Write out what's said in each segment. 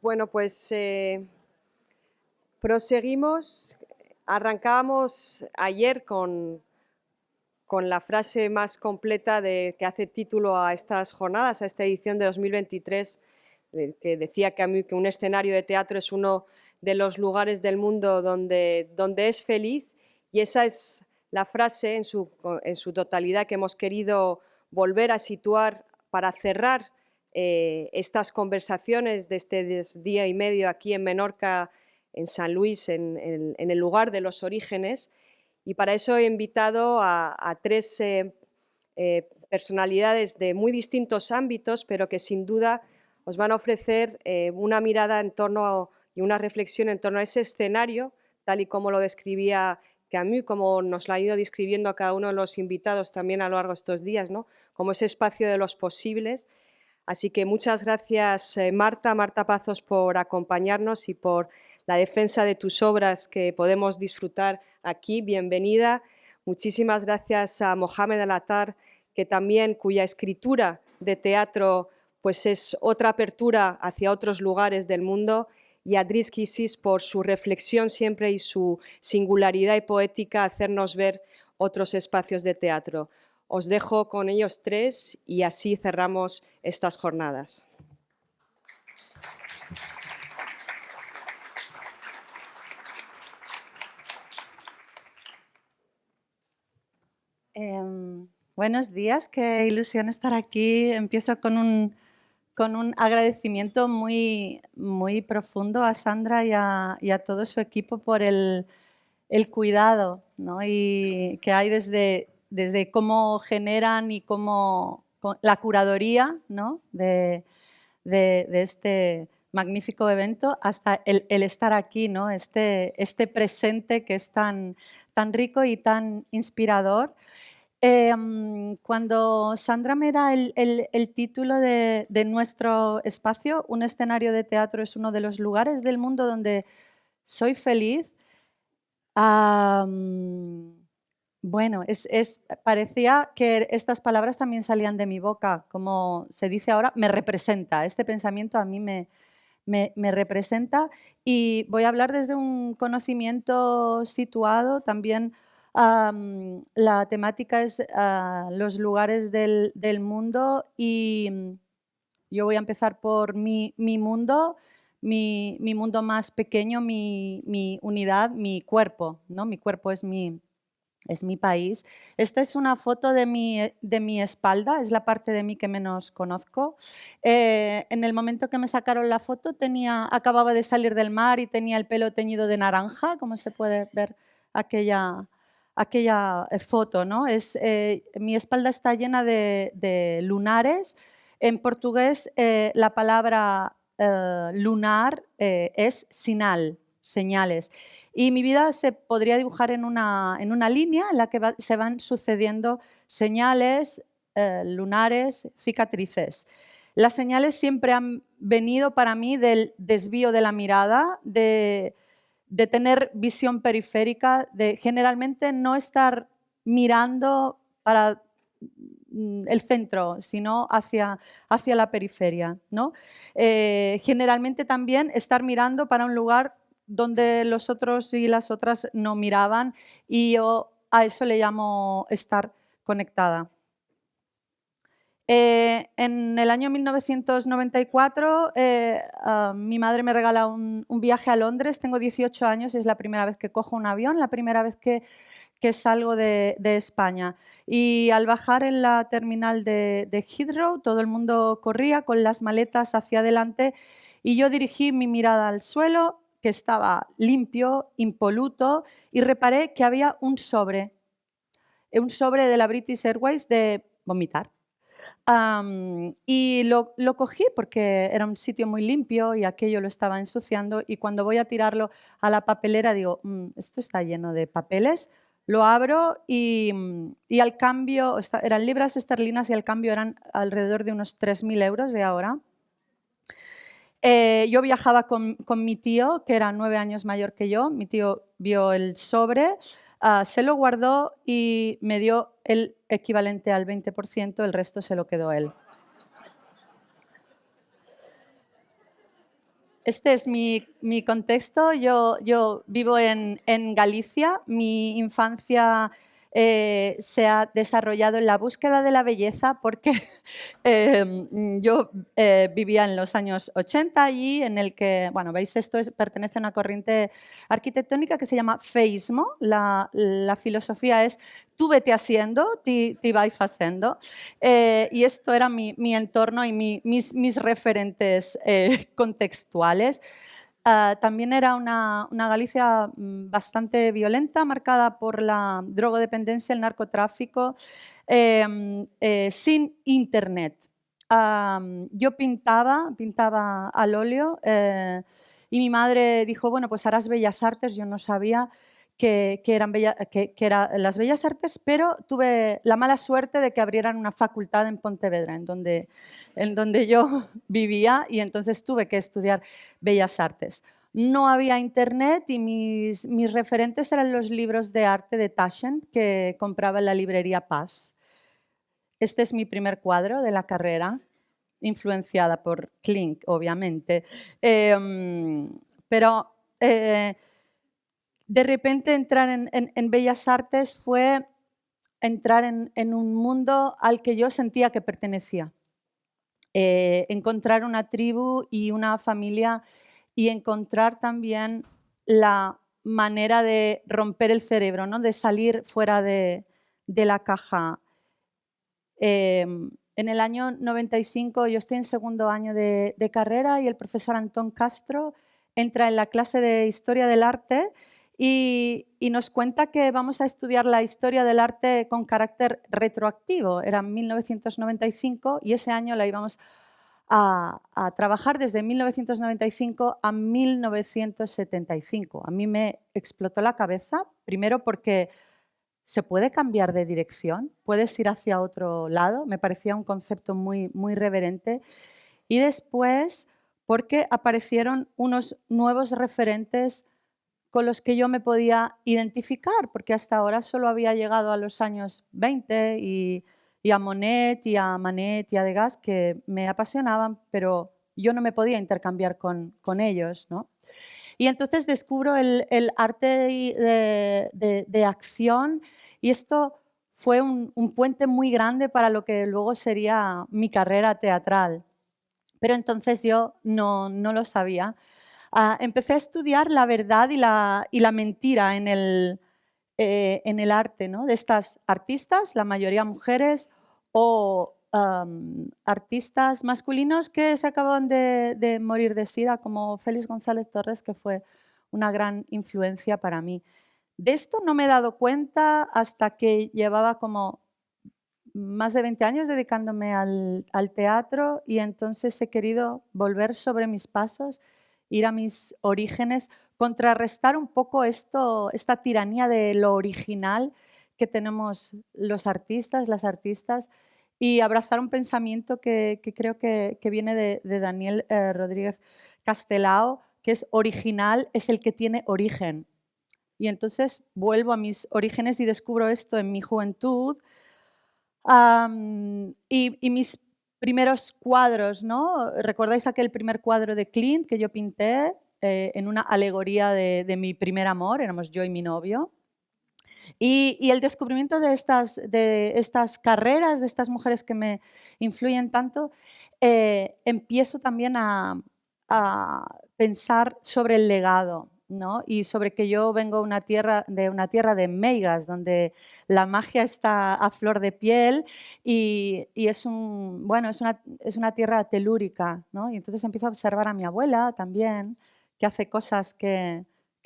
Bueno, pues proseguimos. Arrancábamos ayer con la frase más completa que hace título a estas jornadas, a esta edición de 2023, que decía que un escenario de teatro es uno de los lugares del mundo donde es feliz, y esa es la frase en su totalidad que hemos querido volver a situar para cerrar estas conversaciones de este día y medio aquí en Menorca, en San Luis, en el lugar de los orígenes. Y para eso he invitado a tres personalidades de muy distintos ámbitos, pero que sin duda os van a ofrecer una mirada y una reflexión en torno a ese escenario, tal y como lo describía Camus, como nos lo ha ido describiendo a cada uno de los invitados también a lo largo de estos días, ¿no? Como ese espacio de los posibles. Así que muchas gracias, Marta Pazos, por acompañarnos y por la defensa de tus obras que podemos disfrutar aquí. Bienvenida. Muchísimas gracias a Mohamed Al-Attar, cuya escritura de teatro pues es otra apertura hacia otros lugares del mundo, y a Dries Kisis por su reflexión siempre y su singularidad y poética, hacernos ver otros espacios de teatro. Os dejo con ellos tres y así cerramos estas jornadas. Buenos días, qué ilusión estar aquí. Empiezo con un agradecimiento muy, muy profundo a Sandra y a todo su equipo por el cuidado, ¿no? Y que hay desde cómo generan y cómo la curaduría, ¿no? de este magnífico evento hasta el estar aquí, ¿no? Este presente que es tan rico y tan inspirador. Cuando Sandra me da el título de nuestro espacio, un escenario de teatro es uno de los lugares del mundo donde soy feliz, bueno, parecía que estas palabras también salían de mi boca, como se dice ahora, me representa, este pensamiento a mí me representa, y voy a hablar desde un conocimiento situado también. La temática es los lugares del mundo, y yo voy a empezar por mi mundo, mi mundo más pequeño, mi unidad, mi cuerpo, ¿no? Mi cuerpo es mi país. Esta es una foto de mi espalda, es la parte de mí que menos conozco. En el momento que me sacaron la foto acababa de salir del mar y tenía el pelo teñido de naranja, como se puede ver aquella foto, ¿no? Mi espalda está llena de lunares. En portugués la palabra lunar es sinal, señales. Y mi vida se podría dibujar en una línea en la que se van sucediendo señales, lunares, cicatrices. Las señales siempre han venido para mí del desvío de la mirada, de tener visión periférica, de generalmente no estar mirando para el centro, sino hacia la periferia, ¿no? Generalmente también estar mirando para un lugar donde los otros y las otras no miraban, y yo a eso le llamo estar conectada. En el año 1994 mi madre me regala un viaje a Londres. Tengo 18 años, es la primera vez que cojo un avión, la primera vez que salgo de España. Y al bajar en la terminal de Heathrow, todo el mundo corría con las maletas hacia adelante, y yo dirigí mi mirada al suelo, que estaba limpio, impoluto, y reparé que había un sobre de la British Airways de vomitar. Y lo cogí porque era un sitio muy limpio y aquello lo estaba ensuciando, y cuando voy a tirarlo a la papelera digo, esto está lleno de papeles. Lo abro y al cambio, eran libras esterlinas y al cambio eran alrededor de unos 3.000 euros de ahora. Yo viajaba con mi tío, que era 9 años mayor que yo. Mi tío vio el sobre, se lo guardó y me dio el equivalente al 20%, el resto se lo quedó él. Este es mi contexto. Yo vivo en Galicia. Mi infancia se ha desarrollado en la búsqueda de la belleza porque yo vivía en los años 80 allí, en el que, bueno, veis, pertenece a una corriente arquitectónica que se llama feísmo. La filosofía es tú vete haciendo, ti vai facendo. Y esto era mi entorno y mis referentes contextuales. También era una Galicia bastante violenta, marcada por la drogodependencia, el narcotráfico, sin internet. Yo pintaba al óleo y mi madre dijo, bueno, pues harás bellas artes. Yo no sabía que eran las bellas artes, pero tuve la mala suerte de que abrieran una facultad en Pontevedra, en donde yo vivía, y entonces tuve que estudiar bellas artes. No había internet y mis referentes eran los libros de arte de Taschen que compraba en la librería Paz. Este es mi primer cuadro de la carrera, influenciada por Klimt, obviamente. Pero de repente entrar en Bellas Artes fue entrar en un mundo al que yo sentía que pertenecía. Encontrar una tribu y una familia y encontrar también la manera de romper el cerebro, ¿no? De salir fuera de la caja. En el año 95 yo estoy en segundo año de carrera y el profesor Antón Castro entra en la clase de Historia del Arte y nos cuenta que vamos a estudiar la historia del arte con carácter retroactivo. Era 1995 y ese año la íbamos a trabajar desde 1995 a 1975. A mí me explotó la cabeza, primero porque se puede cambiar de dirección, puedes ir hacia otro lado, me parecía un concepto muy reverente. Y después porque aparecieron unos nuevos referentes con los que yo me podía identificar, porque hasta ahora solo había llegado a los años 20 y a Monet y a Manet y a Degas, que me apasionaban, pero yo no me podía intercambiar con ellos, ¿no? Y entonces descubro el arte de acción y esto fue un puente muy grande para lo que luego sería mi carrera teatral. Pero entonces yo no lo sabía. Empecé a estudiar la verdad y la mentira en el arte, ¿no? De estas artistas, la mayoría mujeres, o artistas masculinos que se acaban de morir de SIDA, como Félix González Torres, que fue una gran influencia para mí. De esto no me he dado cuenta hasta que llevaba como más de 20 años dedicándome al teatro y entonces he querido volver sobre mis pasos, ir a mis orígenes, contrarrestar un poco esta tiranía de lo original que tenemos los artistas, las artistas, y abrazar un pensamiento que creo que viene de Daniel Rodríguez Castelao, que es original, es el que tiene origen. Y entonces vuelvo a mis orígenes y descubro esto en mi juventud. Y mis primeros cuadros, ¿no? ¿Recordáis aquel primer cuadro de Klimt que yo pinté en una alegoría de mi primer amor? Éramos yo y mi novio. Y el descubrimiento de estas carreras, de estas mujeres que me influyen tanto, empiezo también a pensar sobre el legado, ¿no? Y sobre que yo vengo de una tierra de meigas, donde la magia está a flor de piel y es una tierra telúrica, ¿no? Y entonces empiezo a observar a mi abuela también, que hace cosas que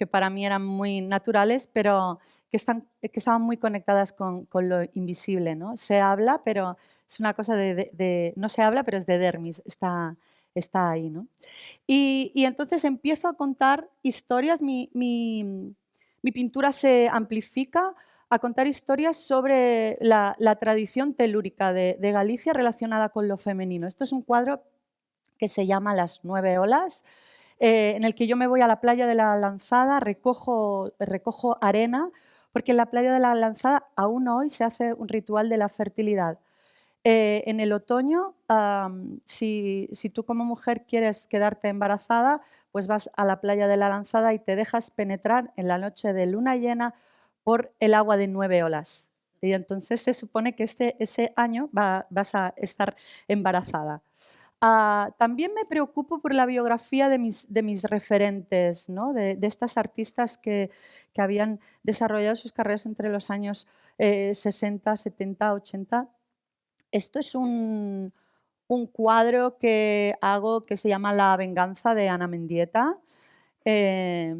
para mí eran muy naturales, pero que estaban muy conectadas con lo invisible, ¿no? Se habla, pero es una cosa no se habla, pero es de dermis, está ahí, ¿no? Y entonces empiezo a contar historias, mi pintura se amplifica a contar historias sobre la tradición telúrica de Galicia relacionada con lo femenino. Esto es un cuadro que se llama Las 9 olas, en el que yo me voy a la playa de la Lanzada, recojo arena, porque en la playa de la Lanzada aún hoy se hace un ritual de la fertilidad. En el otoño, si tú como mujer quieres quedarte embarazada, pues vas a la playa de la Lanzada y te dejas penetrar en la noche de luna llena por el agua de 9 olas. Y entonces se supone que ese año vas a estar embarazada. También me preocupo por la biografía de mis referentes, ¿no? De estas artistas que habían desarrollado sus carreras entre los años 60, 70, 80. Esto es un cuadro que hago que se llama La venganza de Ana Mendieta. Eh,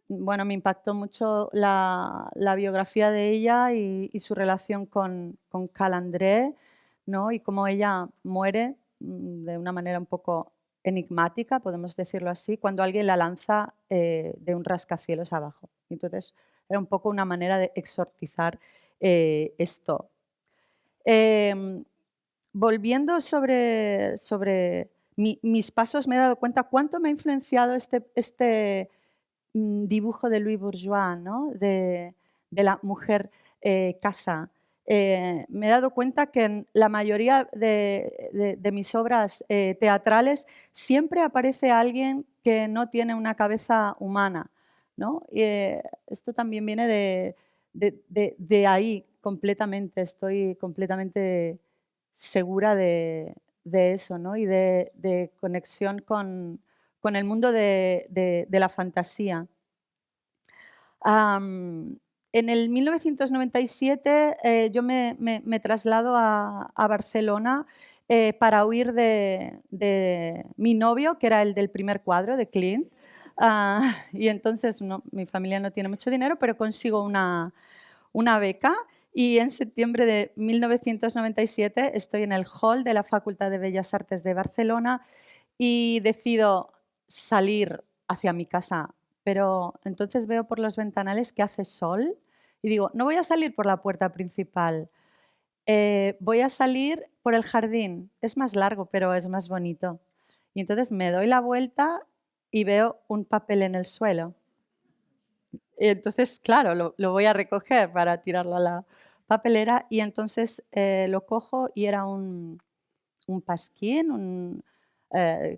bueno, me impactó mucho la biografía de ella y su relación con Calandré, ¿no? Y cómo ella muere de una manera un poco enigmática, podemos decirlo así, cuando alguien la lanza de un rascacielos abajo. Entonces, era un poco una manera de exorcizar esto. Em, Volviendo sobre mis pasos, me he dado cuenta cuánto me ha influenciado este dibujo de Louis Bourgeois, ¿no? De la mujer casa. Me he dado cuenta que en la mayoría de mis obras teatrales siempre aparece alguien que no tiene una cabeza humana, ¿no? Y, esto también viene de ahí completamente, estoy completamente segura de eso, ¿no? Y de conexión con el mundo de la fantasía. En el 1997 yo me traslado a Barcelona para huir de mi novio, que era el del primer cuadro, de Clint. Y entonces mi familia no tiene mucho dinero, pero consigo una beca y en septiembre de 1997 estoy en el hall de la Facultad de Bellas Artes de Barcelona y decido salir hacia mi casa, pero entonces veo por los ventanales que hace sol y digo, no voy a salir por la puerta principal, voy a salir por el jardín. Es más largo, pero es más bonito. Y entonces me doy la vuelta y veo un papel en el suelo. Y entonces, claro, lo voy a recoger para tirarlo a la papelera y entonces lo cojo y era un pasquín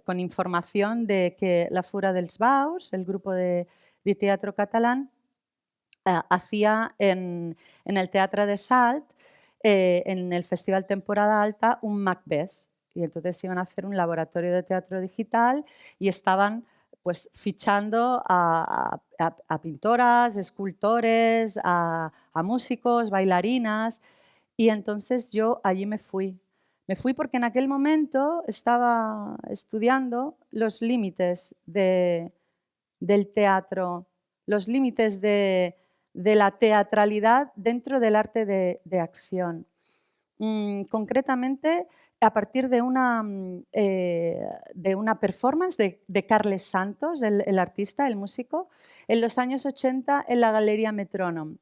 con información de que la Fura dels Baus, el grupo de teatro catalán, hacía en el Teatre de Salt, en el Festival Temporada Alta, un Macbeth. Y entonces iban a hacer un laboratorio de teatro digital y estaban pues fichando a pintoras, escultores, a músicos, bailarinas. Y entonces yo allí me fui. Me fui porque en aquel momento estaba estudiando los límites del teatro, los límites de la teatralidad dentro del arte de acción. Concretamente, a partir de una performance de Carles Santos, el artista, el músico, en los años 80 en la Galería Metrónom.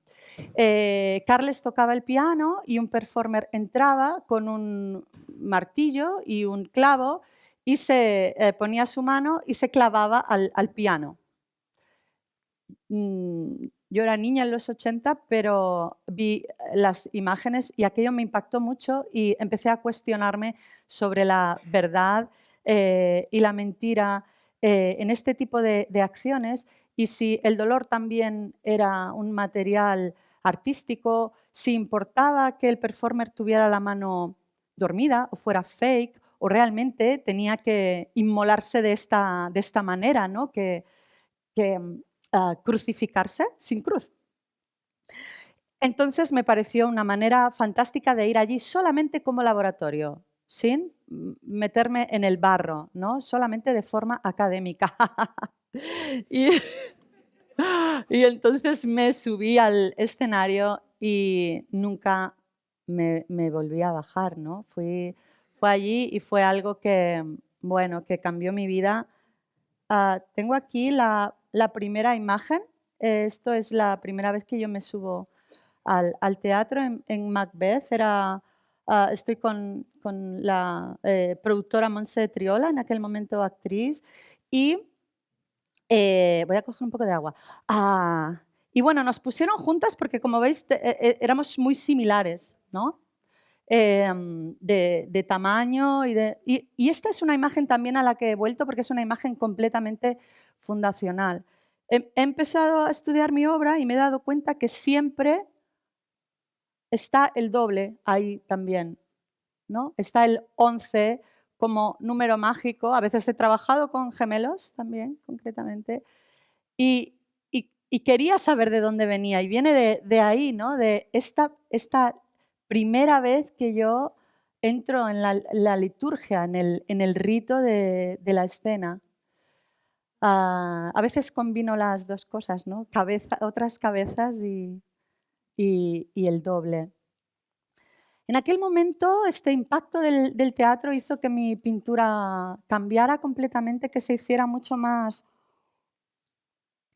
Carles tocaba el piano y un performer entraba con un martillo y un clavo y se ponía su mano y se clavaba al piano. Yo era niña en los 80, pero vi las imágenes y aquello me impactó mucho y empecé a cuestionarme sobre la verdad y la mentira en este tipo de acciones y si el dolor también era un material artístico, si importaba que el performer tuviera la mano dormida o fuera fake o realmente tenía que inmolarse de esta manera, ¿no? que crucificarse sin cruz. Entonces me pareció una manera fantástica de ir allí solamente como laboratorio, sin meterme en el barro, ¿no? Solamente de forma académica. y, y entonces me subí al escenario y nunca me volví a bajar, ¿no? Fue allí y fue algo que, bueno, que cambió mi vida. Tengo aquí la primera imagen. Esto es la primera vez que yo me subo al teatro en Macbeth. Estoy con la productora Montse Triola, en aquel momento actriz, y voy a coger un poco de agua. Y bueno, nos pusieron juntas porque, como veis, éramos muy similares, ¿no? de tamaño y esta es una imagen también a la que he vuelto porque es una imagen completamente fundacional. He empezado a estudiar mi obra y me he dado cuenta que siempre está el doble ahí también, ¿no? Está el 11 como número mágico. A veces he trabajado con gemelos también, concretamente, y quería saber de dónde venía. Y viene de ahí, ¿no? De esta primera vez que yo entro en la liturgia, en el rito de la escena. A veces combino las dos cosas, ¿no? Otras cabezas y el doble. En aquel momento, este impacto del teatro hizo que mi pintura cambiara completamente, que se hiciera mucho más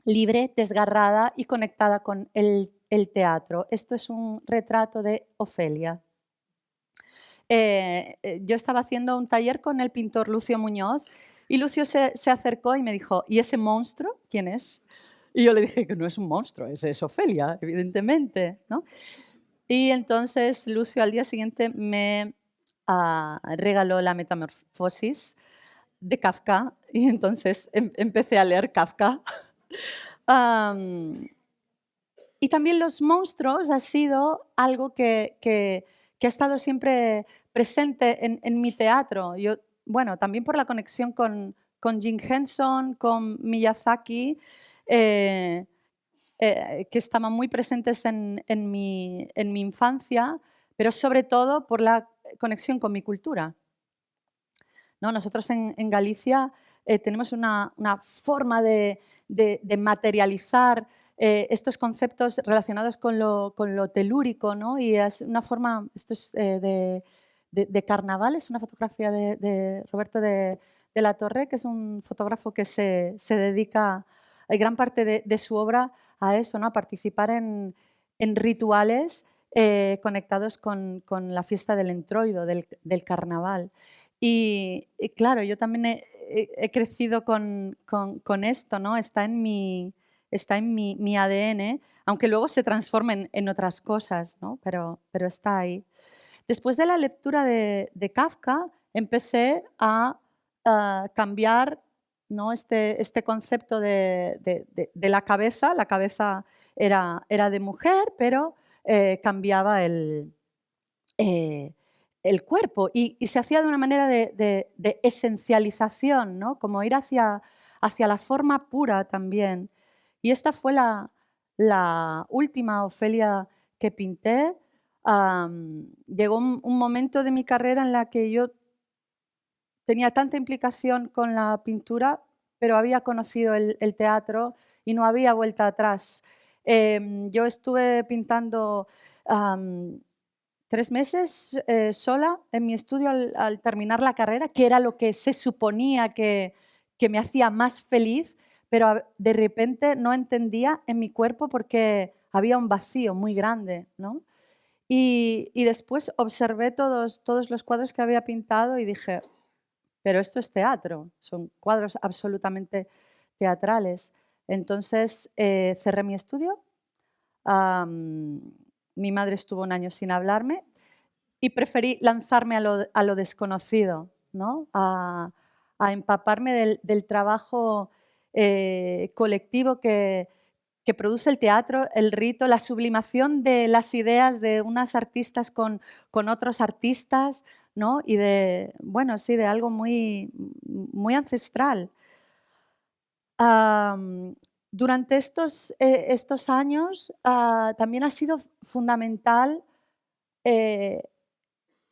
libre, desgarrada y conectada con el teatro. Esto es un retrato de Ofelia. Yo estaba haciendo un taller con el pintor Lucio Muñoz y Lucio se acercó y me dijo, ¿y ese monstruo quién es? Y yo le dije que no es un monstruo, es Ofelia, evidentemente, ¿no? Y entonces Lucio al día siguiente me regaló la Metamorfosis de Kafka y entonces empecé a leer Kafka. Am, y también los monstruos ha sido algo que ha estado siempre presente en mi teatro. Yo, bueno, también por la conexión con Jim Henson, con Miyazaki, eh, que estaban muy presentes en mi infancia, pero sobre todo por la conexión con mi cultura, ¿no? Nosotros en Galicia tenemos una forma de materializar estos conceptos relacionados con lo telúrico, ¿no? Y es una forma, esto es de carnaval, es una fotografía de Roberto de la Torre, que es un fotógrafo que se dedica, gran parte de su obra a eso, ¿no? A participar en rituales conectados con la fiesta del entroido, del carnaval. Y claro, yo también he crecido con esto, ¿no? Está en mi ADN, aunque luego se transforma en otras cosas, ¿no? Pero está ahí. Después de la lectura de Kafka, empecé a cambiar, ¿no? Este concepto de la cabeza. La cabeza era de mujer, pero cambiaba eh, el cuerpo y se hacía de una manera de esencialización, ¿no? Como ir hacia la forma pura también. Y esta fue la última Ofelia que pinté. Llegó un momento de mi carrera en la que yo tenía tanta implicación con la pintura, pero había conocido el teatro y no había vuelta atrás. Yo estuve pintando 3 meses sola en mi estudio al terminar la carrera, que era lo que se suponía que me hacía más feliz, pero de repente no entendía en mi cuerpo porque había un vacío muy grande, ¿no? Y después observé todos los cuadros que había pintado y dije, pero esto es teatro, son cuadros absolutamente teatrales. Entonces cerré mi estudio, mi madre estuvo un año sin hablarme y preferí lanzarme a lo desconocido, ¿no? A empaparme del trabajo colectivo que produce el teatro, el rito, la sublimación de las ideas de unas artistas con otros artistas, ¿no? Y bueno, sí, de algo muy ancestral. Durante estos años también ha sido fundamental eh,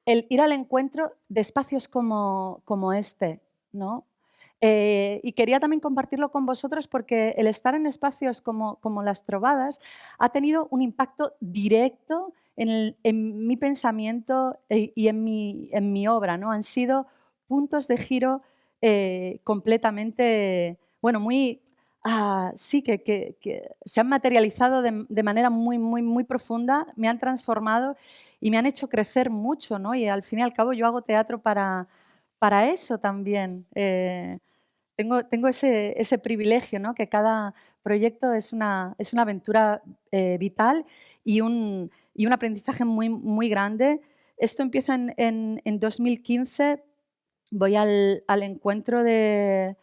el ir al encuentro de espacios como este, ¿no? Y quería también compartirlo con vosotros porque el estar en espacios como las Trovadas ha tenido un impacto directo en mi pensamiento y en mi obra, ¿no? Han sido puntos de giro completamente, bueno, sí, que se han materializado de manera muy profunda, me han transformado y me han hecho crecer mucho, ¿no? Y al fin y al cabo yo hago teatro para eso también. Tengo ese privilegio, ¿no? Que cada proyecto es una aventura vital y un aprendizaje muy grande Esto empieza en 2015, voy al encuentro de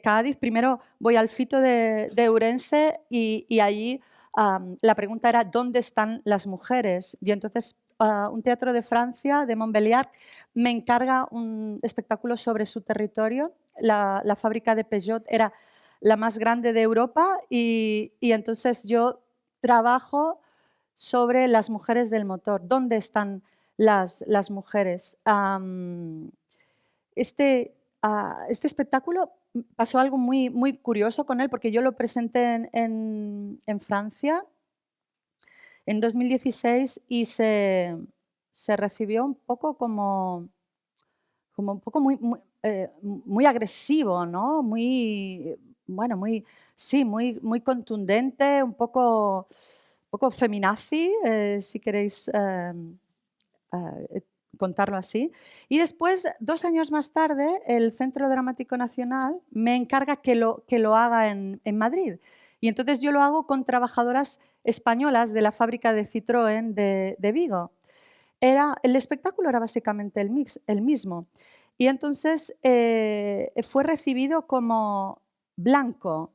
Cádiz. Primero voy al Fito de Ourense y allí la pregunta era ¿dónde están las mujeres? Y entonces un teatro de Francia, de Montbéliard, me encarga un espectáculo sobre su territorio. La fábrica de Peugeot era la más grande de Europa y entonces yo trabajo sobre las mujeres del motor. ¿Dónde están las mujeres? Este espectáculo pasó algo muy, muy curioso con él, porque yo lo presenté en Francia en 2016 y se recibió un poco como un poco muy agresivo, ¿no? Muy, bueno, sí, muy contundente, un poco feminazi, si queréis eh, contarlo así. Y después, 2 años más tarde, el Centro Dramático Nacional me encarga que lo haga en Madrid. Y entonces yo lo hago con trabajadoras españolas de la fábrica de Citroën de Vigo. El espectáculo era básicamente el mismo. Y entonces fue recibido como blanco,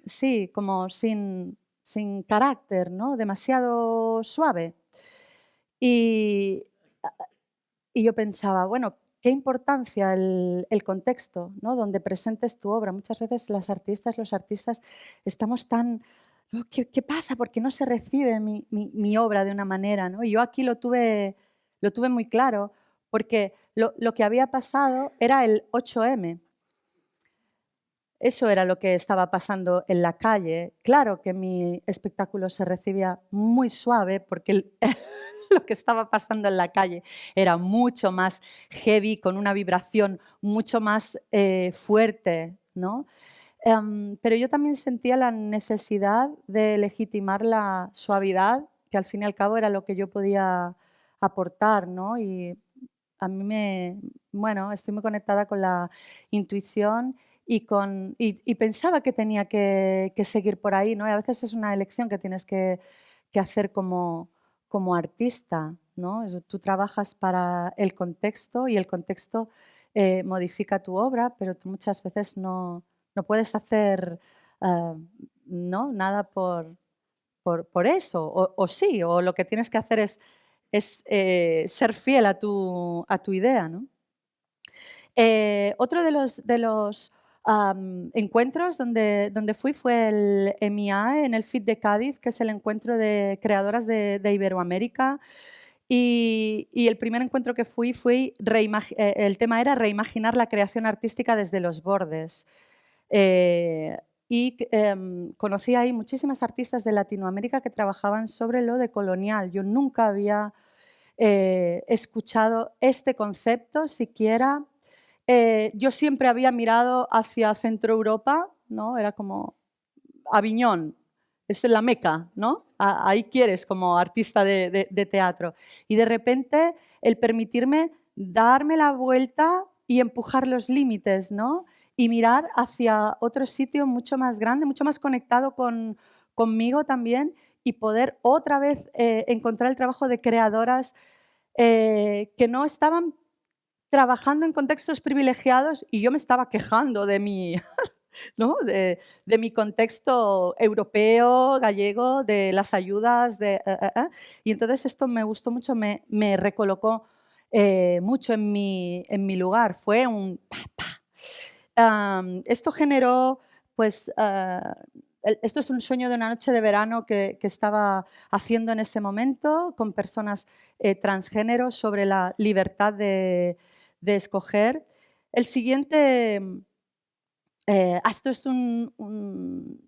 sí, como sin carácter, ¿no? Demasiado suave. Y, y yo pensaba, bueno, qué importancia el contexto, ¿no? Donde presentes tu obra. Muchas veces las artistas, los artistas, estamos tan... "Oh, ¿qué pasa? ¿Por qué no se recibe mi obra de una manera?", ¿no? Y yo aquí lo tuve muy claro, porque lo que había pasado era el 8M. Eso era lo que estaba pasando en la calle. Claro que mi espectáculo se recibía muy suave porque lo que estaba pasando en la calle era mucho más heavy, con una vibración mucho más fuerte, ¿no? Pero yo también sentía la necesidad de legitimar la suavidad, que al fin y al cabo era lo que yo podía aportar, ¿no? Y a mí bueno, estoy muy conectada con la intuición y pensaba que tenía que seguir por ahí, ¿no? Y a veces es una elección que tienes que hacer como artista, ¿no? Tú trabajas para el contexto y el contexto modifica tu obra, pero tú muchas veces no puedes hacer ah, ¿no? nada por eso, o sí, o lo que tienes que hacer es ser fiel a tu idea, ¿no? Otro de los encuentros donde fui fue el EMIAE, en el FIT de Cádiz, que es el encuentro de creadoras de Iberoamérica. Y el primer encuentro que fui, el tema era reimaginar la creación artística desde los bordes. Conocí ahí muchísimas artistas de Latinoamérica que trabajaban sobre lo decolonial. Yo nunca había escuchado este concepto siquiera. Yo siempre había mirado hacia Centro Europa, ¿no? Era como Aviñón, es la Meca, ¿no? Ahí quieres como artista de teatro. Y de repente el permitirme darme la vuelta y empujar los límites, ¿no? Y mirar hacia otro sitio mucho más grande, mucho más conectado conmigo también, y poder otra vez encontrar el trabajo de creadoras que no estaban trabajando en contextos privilegiados y yo me estaba quejando de ¿no? de mi contexto europeo, gallego, de las ayudas. Y entonces esto me gustó mucho, me recolocó mucho en mi lugar. Fue un pa, pa. Esto generó, pues, esto es un sueño de una noche de verano que estaba haciendo en ese momento con personas transgénero sobre la libertad de escoger. El siguiente, esto es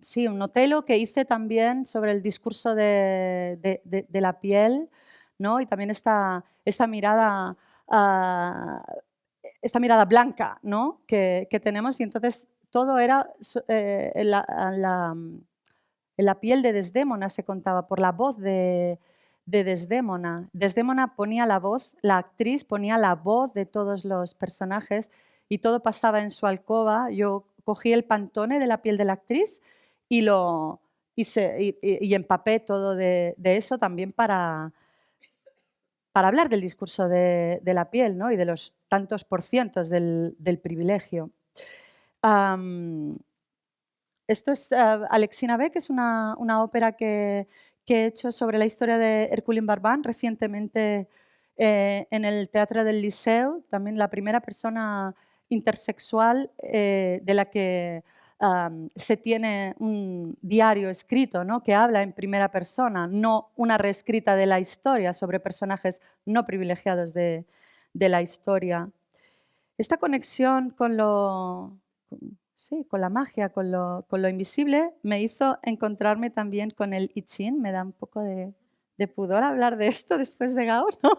sí, un Otelo que hice también sobre el discurso de la piel, ¿no? Y también esta mirada, ah, esta mirada blanca, ¿no? que tenemos, y entonces todo era en la piel de Desdémona se contaba, por la voz de Desdémona. Desdémona ponía la voz, la actriz ponía la voz de todos los personajes y todo pasaba en su alcoba. Yo cogí el pantone de la piel de la actriz y empapé todo de eso también para hablar del discurso de la piel, ¿no? Y de los tantos por cientos del privilegio. Am, Esto es Alexina Beck, es una ópera que he hecho sobre la historia de Herculín Barbán recientemente en el Teatro del Liceo, también la primera persona intersexual de la que se tiene un diario escrito, ¿no? Que habla en primera persona, no una reescrita de la historia sobre personajes no privilegiados de la historia. Esta conexión con sí, con la magia, con lo invisible, me hizo encontrarme también con el I Ching. Me da un poco de pudor hablar de esto después de Gauss, ¿no?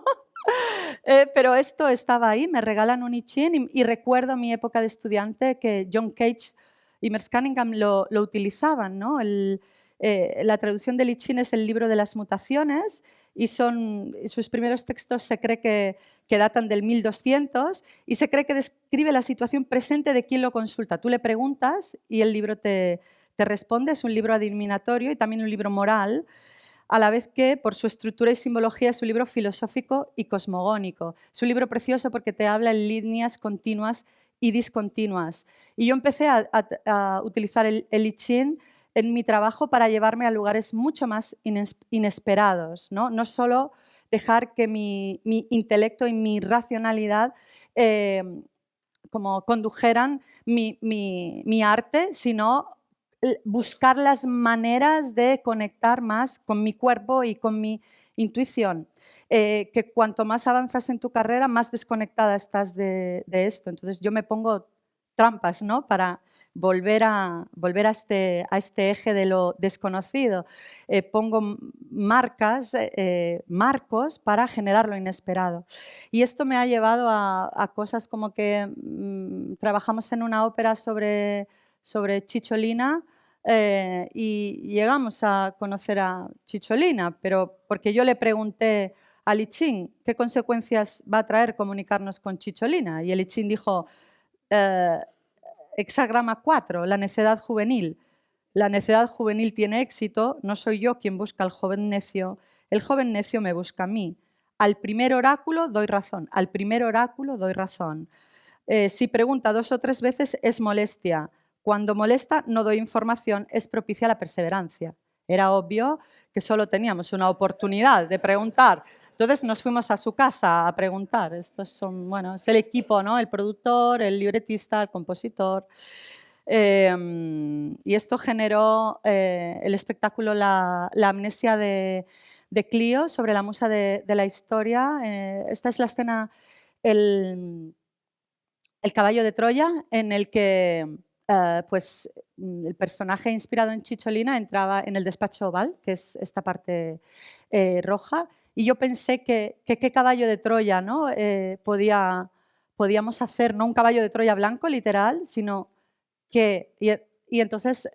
Pero esto estaba ahí, me regalan un I Ching y recuerdo mi época de estudiante que John Cage y Merce Cunningham lo utilizaban, ¿no? La traducción del I Ching es el libro de las mutaciones y sus primeros textos se cree que datan del 1200 y se cree que describe la situación presente de quien lo consulta. Tú le preguntas y el libro te responde. Es un libro adivinatorio y también un libro moral, a la vez que, por su estructura y simbología, es un libro filosófico y cosmogónico. Es un libro precioso porque te habla en líneas continuas y discontinuas. Y yo empecé a utilizar el I Ching en mi trabajo para llevarme a lugares mucho más inesperados, ¿no? No solo dejar que mi intelecto y mi racionalidad como condujeran mi arte, sino buscar las maneras de conectar más con mi cuerpo y con mi intuición. Que cuanto más avanzas en tu carrera, más desconectada estás de esto. Entonces yo me pongo trampas, ¿no? Para volver a este eje de lo desconocido. Pongo marcos para generar lo inesperado. Y esto me ha llevado a cosas como que trabajamos en una ópera sobre Chicholina y llegamos a conocer a Chicholina, pero porque yo le pregunté a Li Ching qué consecuencias va a traer comunicarnos con Chicholina. Y el Li Ching dijo, eh, hexagrama 4, la necedad juvenil. La necedad juvenil tiene éxito, no soy yo quien busca al joven necio, el joven necio me busca a mí. Al primer oráculo doy razón, al primer oráculo doy razón. Si pregunta 2 o 3 veces es molestia. Cuando molesta no doy información, es propicia la perseverancia. Era obvio que solo teníamos una oportunidad de preguntar. Entonces nos fuimos a su casa a preguntar. Estos son, bueno, es el equipo, ¿no? El productor, el libretista, el compositor. Y esto generó el espectáculo La amnesia de Clio sobre la musa de la historia. Esta es la escena, el caballo de Troya, en el que el personaje inspirado en Chicholina entraba en el despacho oval, que es esta parte roja, y yo pensé que qué caballo de Troya, ¿no? Podíamos hacer, no un caballo de Troya blanco, literal, sino que... Y entonces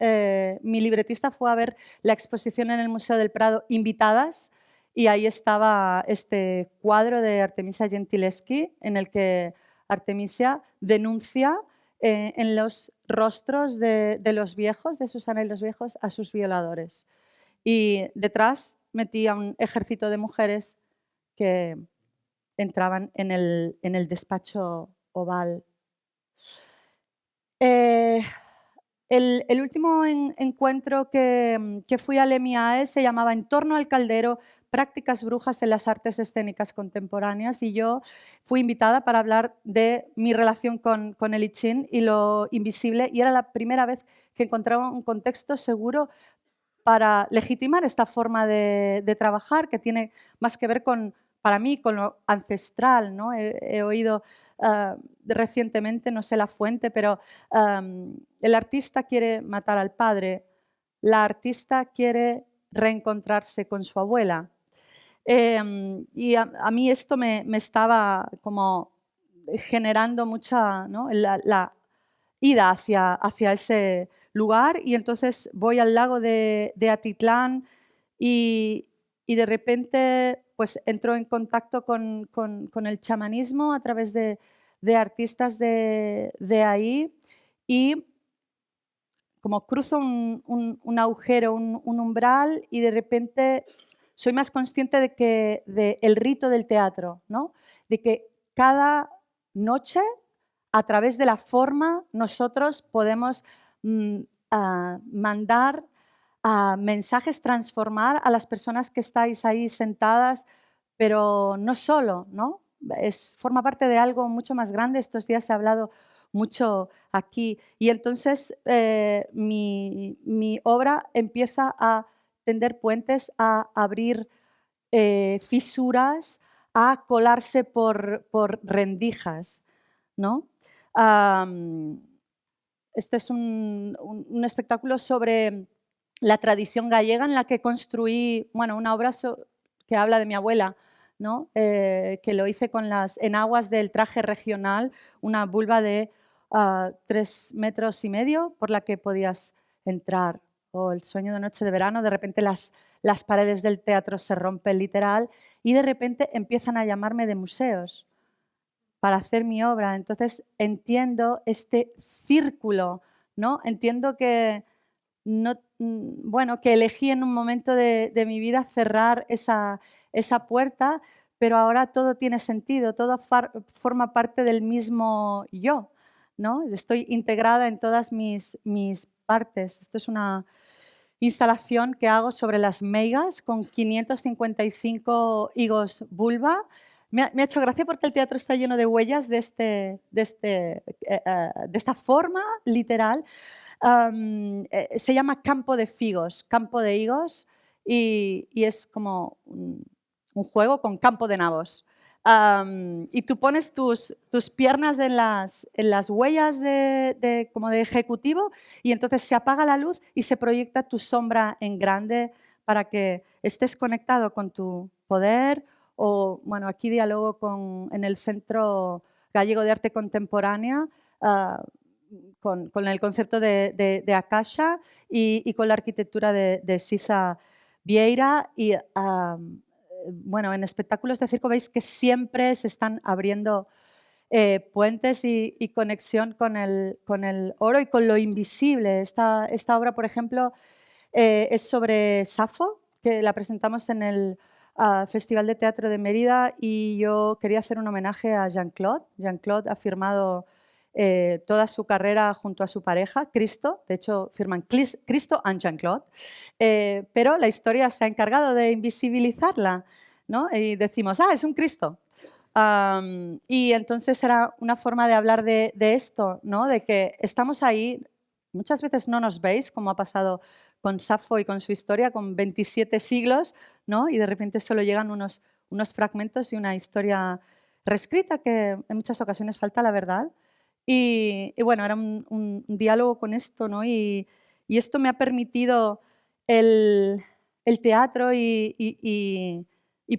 mi libretista fue a ver la exposición en el Museo del Prado, Invitadas, y ahí estaba este cuadro de Artemisia Gentileschi en el que Artemisia denuncia en los rostros de los viejos, de Susana y los viejos, a sus violadores. Y detrás metía un ejército de mujeres que entraban en el despacho oval. El último encuentro que fui al EMIAE se llamaba En torno al caldero, prácticas brujas en las artes escénicas contemporáneas, y yo fui invitada para hablar de mi relación con el I Ching y lo invisible, y era la primera vez que encontraba un contexto seguro para legitimar esta forma de trabajar, que tiene más que ver para mí, con lo ancestral, ¿no? He oído recientemente, no sé la fuente, pero el artista quiere matar al padre, la artista quiere reencontrarse con su abuela. Y a mí esto me estaba como generando mucha, ¿no? la ida hacia ese lugar, y entonces voy al lago de Atitlán y de repente pues entro en contacto con el chamanismo a través de artistas de ahí, y como cruzo un agujero, un umbral, y de repente soy más consciente de el rito del teatro, ¿no? De que cada noche, a través de la forma, nosotros podemos mandar mensajes, transformar a las personas que estáis ahí sentadas, pero no solo, ¿no? Forma parte de algo mucho más grande. Estos días se ha hablado mucho aquí. Y entonces mi obra empieza a tender puentes, a abrir fisuras, a colarse por rendijas, ¿no? Este es un espectáculo sobre la tradición gallega en la que construí, bueno, una obra que habla de mi abuela, ¿no? Que lo hice con las enaguas del traje regional, una vulva de 3,5 metros por la que podías entrar. O El sueño de noche de verano, de repente las paredes del teatro se rompen literal y de repente empiezan a llamarme de museos para hacer mi obra. Entonces entiendo este círculo, ¿no? Entiendo que que elegí en un momento de mi vida cerrar esa puerta, pero ahora todo tiene sentido, todo forma parte del mismo yo, ¿no? Estoy integrada en todas mis partes. Esto es una instalación que hago sobre las meigas con 555 higos vulva. Me ha hecho gracia porque el teatro está lleno de huellas de esta forma literal. Se llama campo de higos, y es como un juego con campo de nabos. Y tú pones tus piernas en las huellas como de ejecutivo, y entonces se apaga la luz y se proyecta tu sombra en grande para que estés conectado con tu poder. O, bueno, aquí dialogo en el Centro Gallego de Arte Contemporánea, con el concepto de Akasha y con la arquitectura de Sisa Vieira. Y bueno, en espectáculos de circo veis que siempre se están abriendo puentes y conexión con el oro y con lo invisible. Esta obra, por ejemplo, es sobre Safo, que la presentamos en el Festival de Teatro de Mérida, y yo quería hacer un homenaje a Jean-Claude. Jean-Claude ha firmado toda su carrera junto a su pareja, Cristo. De hecho, firman Cristo and Jean-Claude. Pero la historia se ha encargado de invisibilizarla, ¿no? Y decimos, es un Cristo. Y entonces era una forma de hablar de esto, ¿no? De que estamos ahí, muchas veces no nos veis, como ha pasado con Safo y con su historia, con 27 siglos, ¿no? Y de repente solo llegan unos fragmentos y una historia reescrita, que en muchas ocasiones falta la verdad. Y bueno, era un diálogo con esto, ¿no? Y esto me ha permitido el teatro, y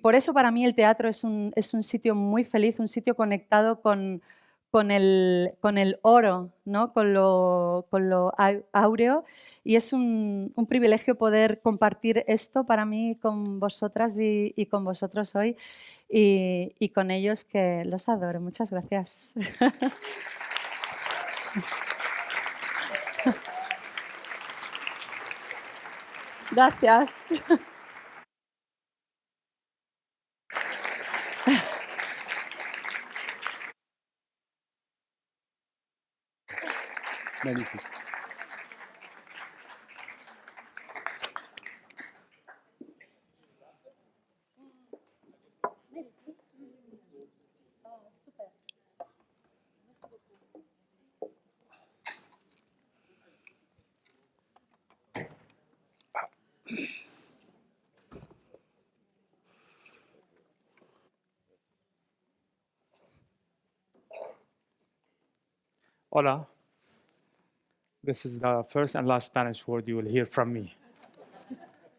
por eso para mí el teatro es un sitio muy feliz, un sitio conectado con el oro, ¿no? con lo áureo. Y es un privilegio poder compartir esto para mí con vosotras y con vosotros hoy, y con ellos, que los adoro. Muchas gracias. Gracias. Magnifique. Hola. This is the first and last Spanish word you will hear from me.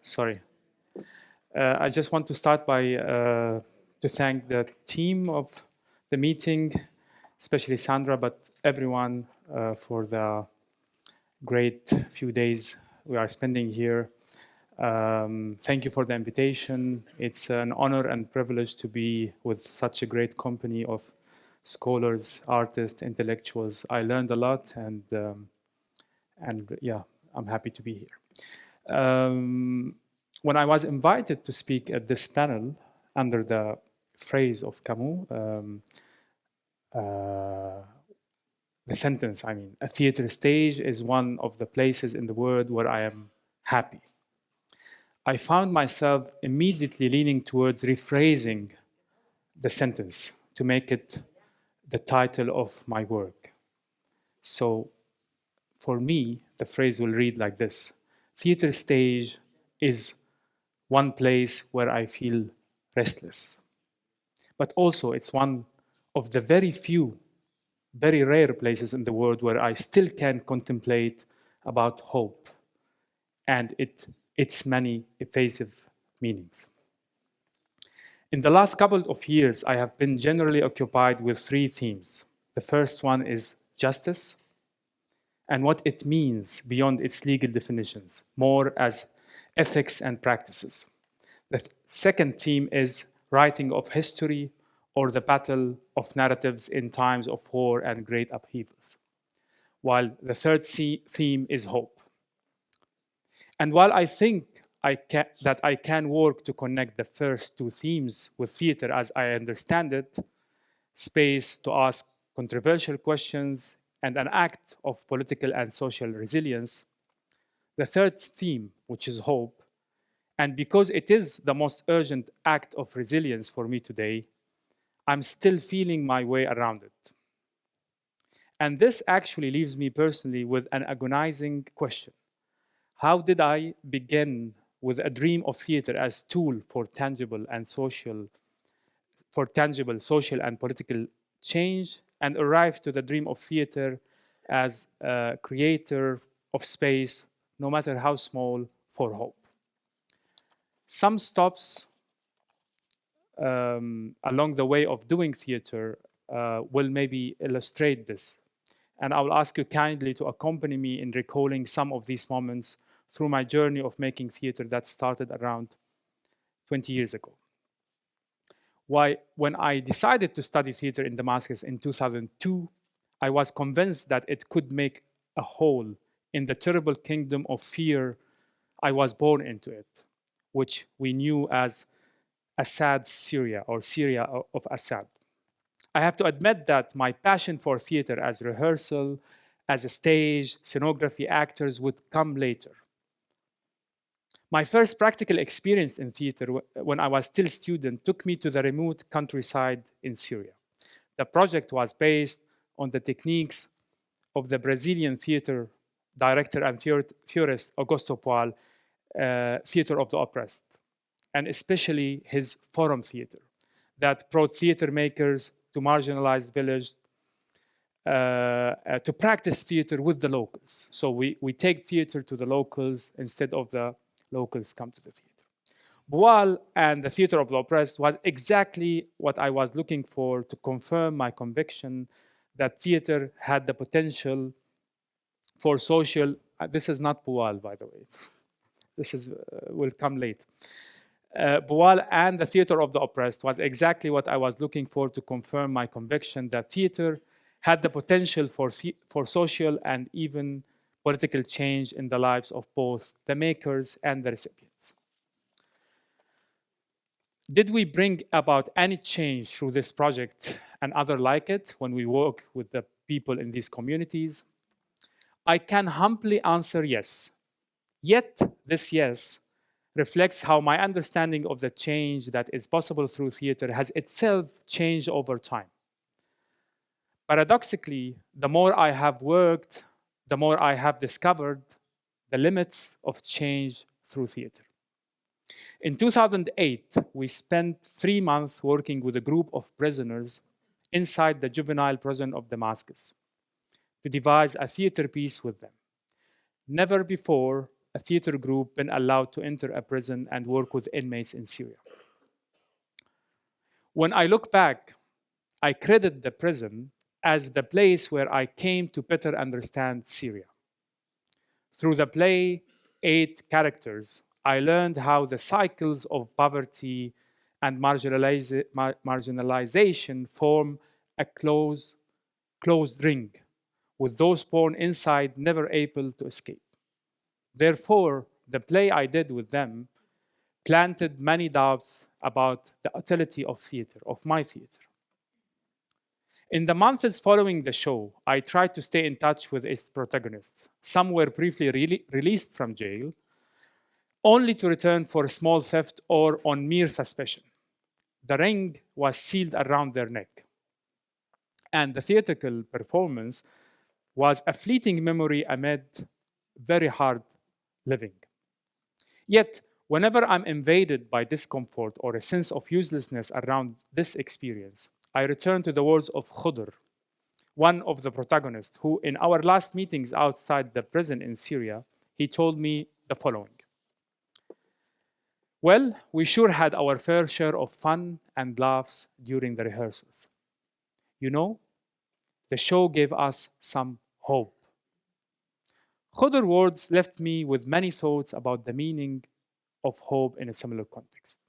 Sorry. I just want to start by to thank the team of the meeting, especially Sandra, but everyone for the great few days we are spending here. Thank you for the invitation. It's an honor and privilege to be with such a great company of scholars, artists, intellectuals. I learned a lot, and yeah, I'm happy to be here. when I was invited to speak at this panel under the phrase of Camus, the sentence, I mean, a theater stage is one of the places in the world where I am happy. I found myself immediately leaning towards rephrasing the sentence to make it the title of my work. So for me, the phrase will read like this: theater stage is one place where I feel restless. But also, it's one of the very few, very rare places in the world where I still can contemplate about hope and its many evasive meanings. In the last couple of years, I have been generally occupied with three themes. The first one is justice and what it means beyond its legal definitions, more as ethics and practices. The second theme is writing of history or the battle of narratives in times of war and great upheavals, while the third theme is hope. And while I think that I can work to connect the first two themes with theater as I understand it, space to ask controversial questions, and an act of political and social resilience, the third theme, which is hope, and because it is the most urgent act of resilience for me today, I'm still feeling my way around it. And this actually leaves me personally with an agonizing question. How did I begin with a dream of theater as tool for tangible, social and political change, and arrive to the dream of theater as a creator of space, no matter how small, for hope? Some stops along the way of doing theater will maybe illustrate this. And I will ask you kindly to accompany me in recalling some of these moments through my journey of making theater that started around 20 years ago. When I decided to study theater in Damascus in 2002, I was convinced that it could make a hole in the terrible kingdom of fear I was born into it, which we knew as Assad Syria, or Syria of Assad. I have to admit that my passion for theater as rehearsal, as a stage, scenography, actors would come later. My first practical experience in theater when I was still a student took me to the remote countryside in Syria. The project was based on the techniques of the Brazilian theater director and theorist Augusto Boal, Theater of the Oppressed, and especially his forum theater that brought theater makers to marginalized villages to practice theater with the locals. So we take theater to the locals instead of the locals come to the theater. Boal and the Theater of the Oppressed was exactly what I was looking for to confirm my conviction that theater had the potential for social. This is not Boal, by the way. This is will come late. Boal and the Theater of the Oppressed was exactly what I was looking for to confirm my conviction that theater had the potential for social and even political change in the lives of both the makers and the recipients. Did we bring about any change through this project and other like it when we work with the people in these communities? I can humbly answer yes. Yet this yes reflects how my understanding of the change that is possible through theater has itself changed over time. Paradoxically, the more I have worked, the more I have discovered the limits of change through theater. In 2008, we spent 3 months working with a group of prisoners inside the juvenile prison of Damascus to devise a theater piece with them. Never before a theater group been allowed to enter a prison and work with inmates in Syria. When I look back, I credit the prison as the place where I came to better understand Syria. Through the play, 8 characters, I learned how the cycles of poverty and marginalization form a closed ring, with those born inside never able to escape. Therefore, the play I did with them planted many doubts about the utility of theater, of my theater. In the months following the show, I tried to stay in touch with its protagonists. Some were briefly released from jail, only to return for a small theft or on mere suspicion. The ring was sealed around their neck, and the theatrical performance was a fleeting memory amid very hard living. Yet, whenever I'm invaded by discomfort or a sense of uselessness around this experience, I return to the words of Khudr, one of the protagonists, who in our last meetings outside the prison in Syria, he told me the following. Well, we sure had our fair share of fun and laughs during the rehearsals. You know, the show gave us some hope. Khudr's words left me with many thoughts about the meaning of hope in a similar context.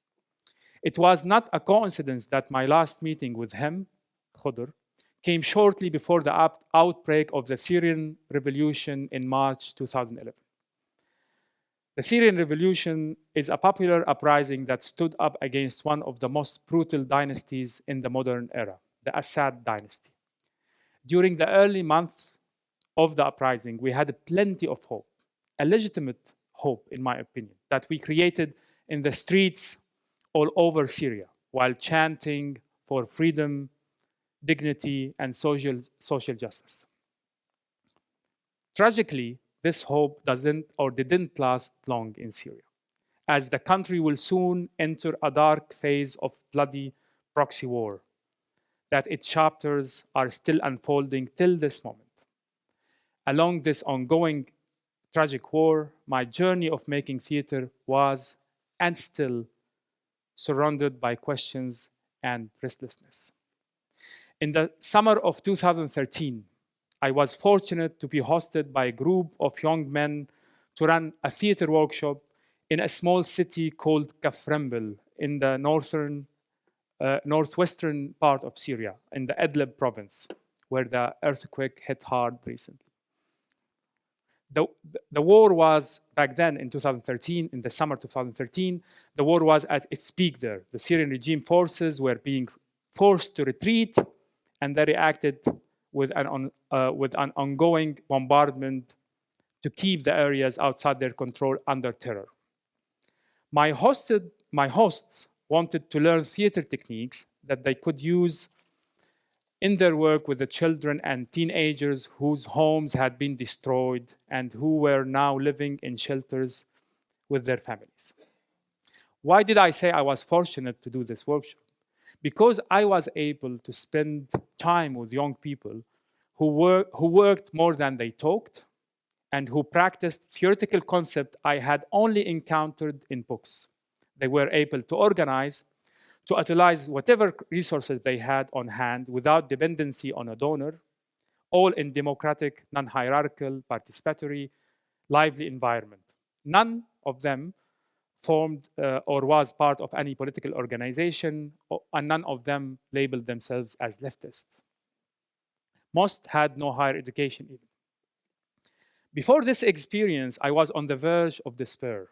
It was not a coincidence that my last meeting with him, Khudr, came shortly before the outbreak of the Syrian revolution in March 2011. The Syrian revolution is a popular uprising that stood up against one of the most brutal dynasties in the modern era, the Assad dynasty. During the early months of the uprising, we had plenty of hope, a legitimate hope, in my opinion, that we created in the streets all over Syria while chanting for freedom, dignity, and social justice. Tragically, this hope didn't last long in Syria, as the country will soon enter a dark phase of bloody proxy war, that its chapters are still unfolding till this moment. Along this ongoing tragic war, my journey of making theater was and still surrounded by questions and restlessness. In the summer of 2013, I was fortunate to be hosted by a group of young men to run a theater workshop in a small city called Kafrembel in the northwestern part of Syria, in the Idlib province, where the earthquake hit hard recently. The war was, back then in 2013, in the summer 2013, the war was at its peak there. The Syrian regime forces were being forced to retreat, and they reacted with an ongoing bombardment to keep the areas outside their control under terror. My hosts wanted to learn theater techniques that they could use in their work with the children and teenagers whose homes had been destroyed and who were now living in shelters with their families. Why did I say I was fortunate to do this workshop? Because I was able to spend time with young people who worked more than they talked and who practiced theoretical concepts I had only encountered in books. They were able to organize, to utilize whatever resources they had on hand without dependency on a donor, all in democratic, non-hierarchical, participatory, lively environment. None of them formed or was part of any political organization, and none of them labeled themselves as leftists. Most had no higher education even. Before this experience, I was on the verge of despair,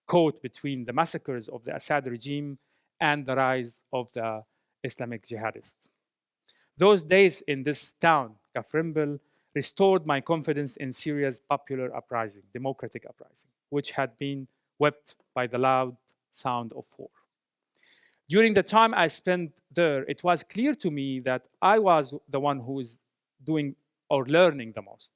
caught between the massacres of the Assad regime and the rise of the Islamic jihadists. Those days in this town, Kafrembel, restored my confidence in Syria's popular uprising, democratic uprising, which had been swept by the loud sound of war. During the time I spent there, it was clear to me that I was the one who is doing or learning the most.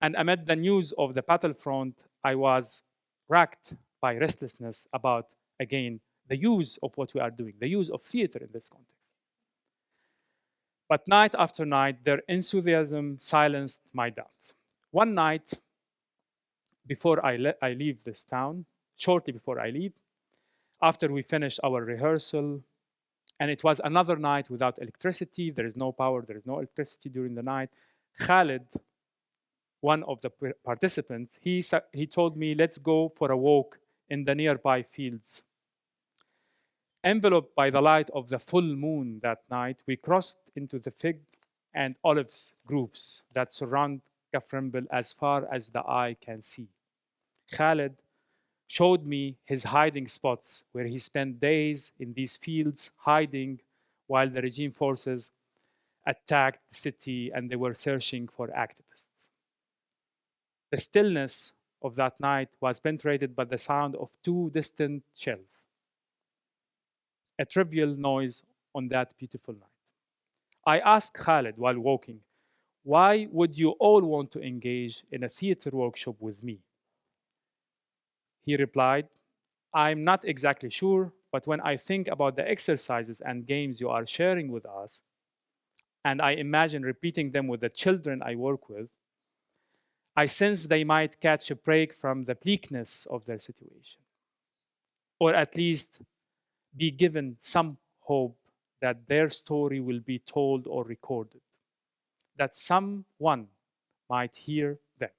And amid the news of the battlefront, I was racked by restlessness about, again, the use of what we are doing, the use of theater in this context. But night after night, their enthusiasm silenced my doubts. One night, before I leave this town, shortly before I leave, after we finished our rehearsal, and it was another night without electricity, there is no power, there is no electricity during the night, Khalid, one of the participants, he told me, let's go for a walk in the nearby fields. Enveloped by the light of the full moon that night, we crossed into the fig and olives groves that surround Kafrembel as far as the eye can see. Khalid showed me his hiding spots where he spent days in these fields hiding while the regime forces attacked the city and they were searching for activists. The stillness of that night was penetrated by the sound of 2 distant shells, a trivial noise on that beautiful night. I asked Khaled while walking, why would you all want to engage in a theater workshop with me? He replied, I'm not exactly sure, but when I think about the exercises and games you are sharing with us, and I imagine repeating them with the children I work with, I sense they might catch a break from the bleakness of their situation, or at least be given some hope that their story will be told or recorded, that someone might hear them.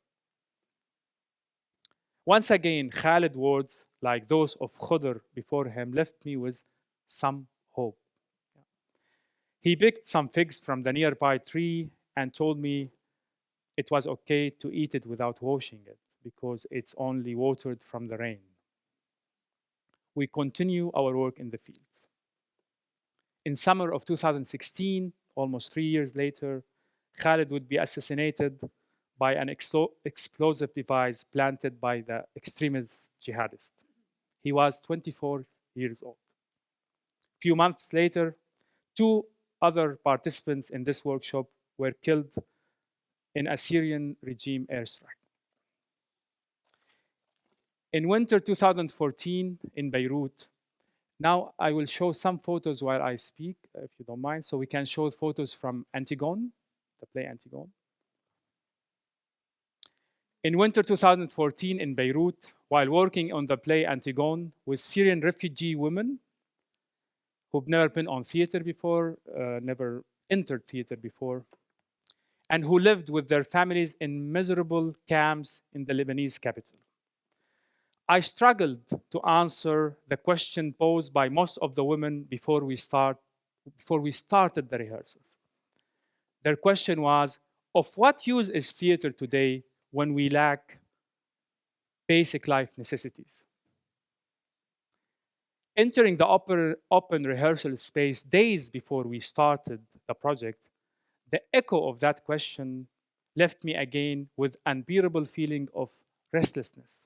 Once again, Khalid's words, like those of Khudr before him, left me with some hope. He picked some figs from the nearby tree and told me it was okay to eat it without washing it because it's only watered from the rain. We continue our work in the fields. In summer of 2016, almost 3 years later, Khalid would be assassinated by an explosive device planted by the extremist jihadist. He was 24 years old. A few months later, 2 other participants in this workshop were killed in a Syrian regime airstrike. In winter 2014 in Beirut, now I will show some photos while I speak, if you don't mind, so we can show photos from Antigone, the play Antigone. In winter 2014 in Beirut, while working on the play Antigone with Syrian refugee women who've never been on theater before, never entered theater before, and who lived with their families in miserable camps in the Lebanese capital. I struggled to answer the question posed by most of the women before we started the rehearsals. Their question was, of what use is theater today when we lack basic life necessities? Entering the open rehearsal space days before we started the project, the echo of that question left me again with an unbearable feeling of restlessness.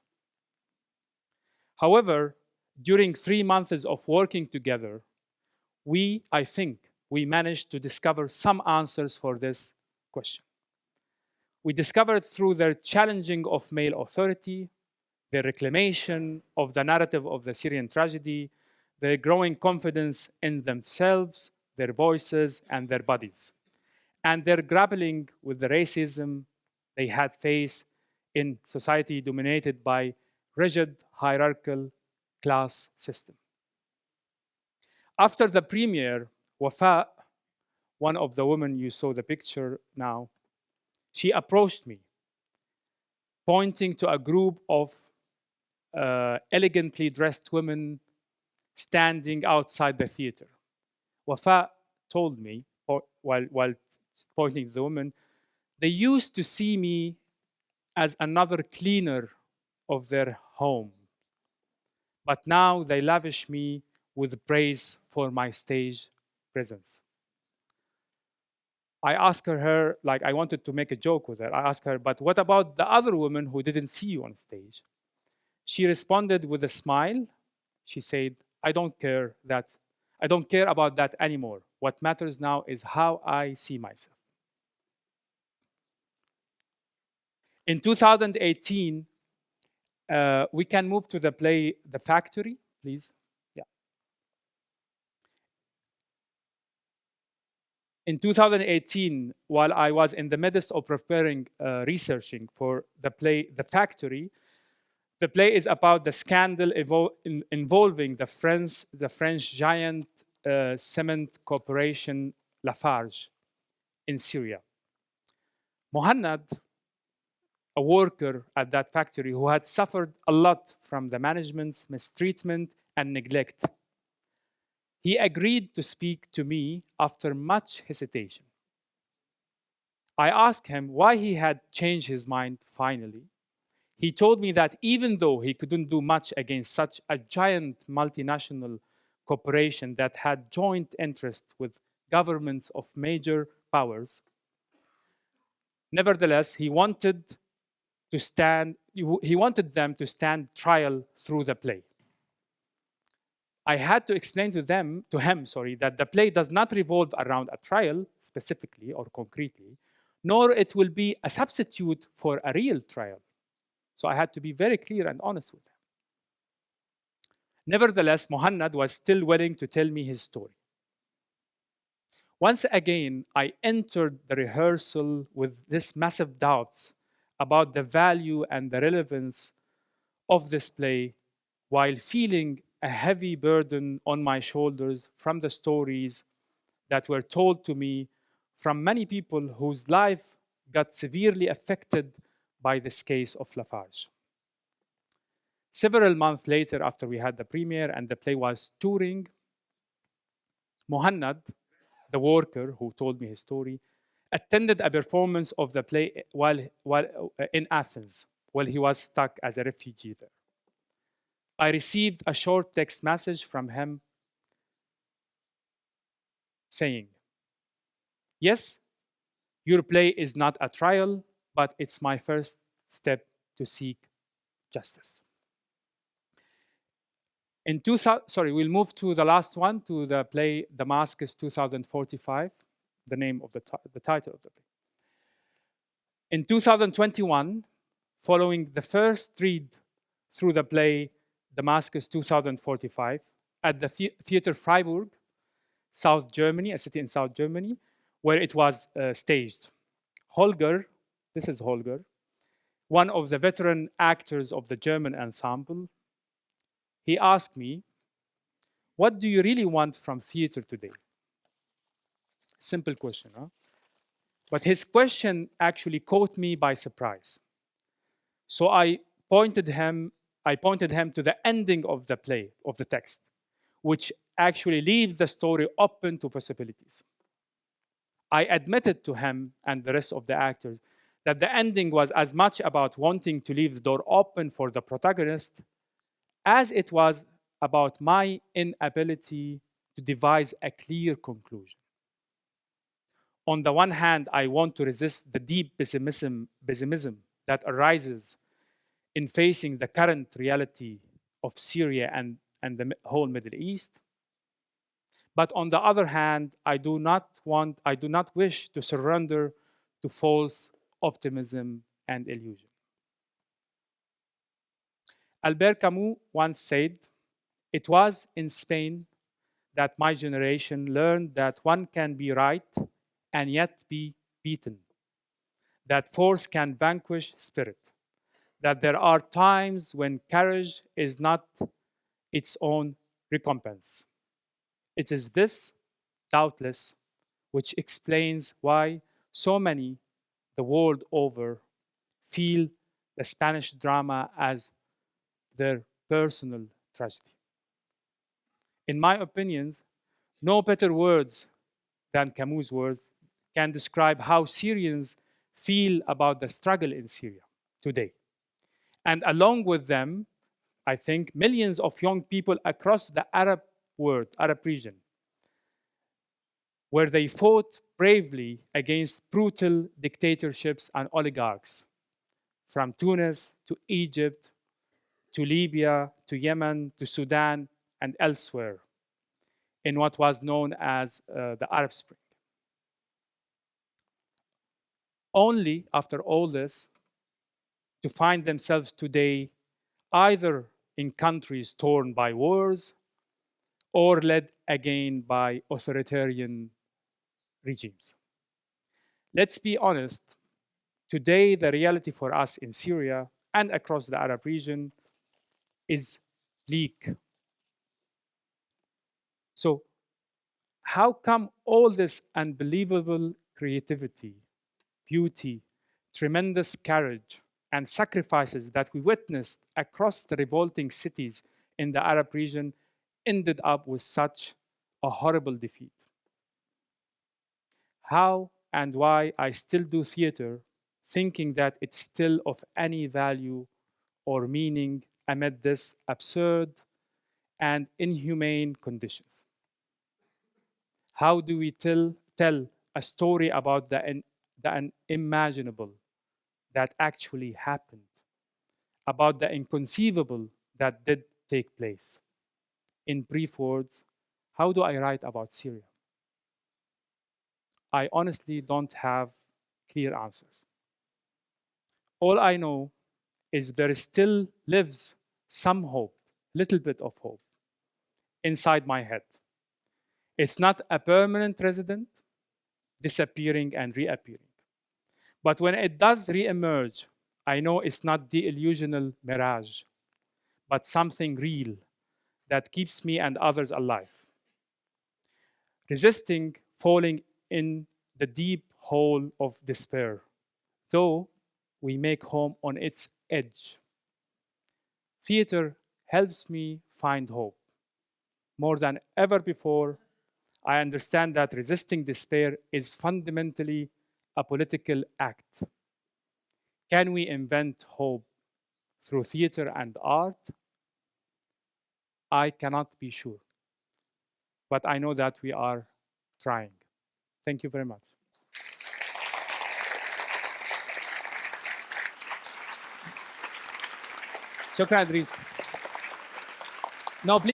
However, during 3 months of working together, I think we managed to discover some answers for this question. We discovered through their challenging of male authority, their reclamation of the narrative of the Syrian tragedy, their growing confidence in themselves, their voices, and their bodies, and their grappling with the racism they had faced in society dominated by rigid hierarchical class system. After the premiere, Wafa, one of the women you saw the picture now, she approached me, pointing to a group of elegantly dressed women standing outside the theater. Wafa told me, while pointing to the women, they used to see me as another cleaner of their home. But now they lavish me with praise for my stage presence. I asked her, like I wanted to make a joke with her. I asked her, but what about the other women who didn't see you on stage? She responded with a smile. She said, I don't care about that anymore. What matters now is how I see myself. In 2018, we can move to the play The Factory, please. Yeah. In 2018, while I was in the midst of preparing, researching for the play The Factory, the play is about the scandal involving the French giant cement corporation Lafarge in Syria. Mohannad, a worker at that factory who had suffered a lot from the management's mistreatment and neglect, he agreed to speak to me after much hesitation. I asked him why he had changed his mind finally. He told me that even though he couldn't do much against such a giant multinational corporation that had joint interests with governments of major powers, nevertheless, he wanted them to stand trial through the play. I had to explain to him, that the play does not revolve around a trial specifically or concretely, nor it will be a substitute for a real trial. So I had to be very clear and honest with him. Nevertheless, Muhannad was still willing to tell me his story. Once again, I entered the rehearsal with this massive doubts about the value and the relevance of this play, while feeling a heavy burden on my shoulders from the stories that were told to me from many people whose life got severely affected by this case of Lafarge. Several months later, after we had the premiere and the play was touring, Muhannad, the worker who told me his story, attended a performance of the play while in Athens, while he was stuck as a refugee there. I received a short text message from him saying, "Yes, your play is not a trial, but it's my first step to seek justice." We'll move to the last one, to the play Damascus 2045, the name of the title of the play. In 2021, following the first read through the play Damascus 2045 at the Theater Freiburg, South Germany, a city in South Germany, where it was staged. Holger, this is Holger, one of the veteran actors of the German ensemble, he asked me, "What do you really want from theater today?" Simple question, huh? But his question actually caught me by surprise. So I pointed him to the ending of the play, of the text, which actually leaves the story open to possibilities. I admitted to him and the rest of the actors that the ending was as much about wanting to leave the door open for the protagonist as it was about my inability to devise a clear conclusion. On the one hand, I want to resist the deep pessimism that arises in facing the current reality of Syria and the whole Middle East. But on the other hand, I do not wish to surrender to false optimism and illusion. Albert Camus once said, "It was in Spain that my generation learned that one can be right and yet be beaten, that force can vanquish spirit, that there are times when courage is not its own recompense." It is this, doubtless, which explains why so many the world over feel the Spanish drama as their personal tragedy. In my opinions, no better words than Camus' words can describe how Syrians feel about the struggle in Syria today. And along with them, I think millions of young people across the Arab world, Arab region, where they fought bravely against brutal dictatorships and oligarchs, from Tunis to Egypt, to Libya, to Yemen, to Sudan, and elsewhere, in what was known as the Arab Spring. Only after all this, to find themselves today either in countries torn by wars or led again by authoritarian regimes. Let's be honest, today the reality for us in Syria and across the Arab region is bleak. So how come all this unbelievable creativity, beauty, tremendous courage, and sacrifices that we witnessed across the revolting cities in the Arab region ended up with such a horrible defeat? How and why I still do theater, thinking that it's still of any value or meaning amid these absurd and inhumane conditions? How do we tell a story about the unimaginable that actually happened, about the inconceivable that did take place? In brief words, how do I write about Syria? I honestly don't have clear answers. All I know is there still lives some hope, little bit of hope, inside my head. It's not a permanent resident, disappearing and reappearing. But when it does reemerge, I know it's not the illusional mirage, but something real that keeps me and others alive. Resisting falling in the deep hole of despair, though we make home on its edge. Theater helps me find hope. More than ever before, I understand that resisting despair is fundamentally a political act. Can we invent hope through theater and art? I cannot be sure, but I know that we are trying. Thank you very much. شكرا إدريس. No, please.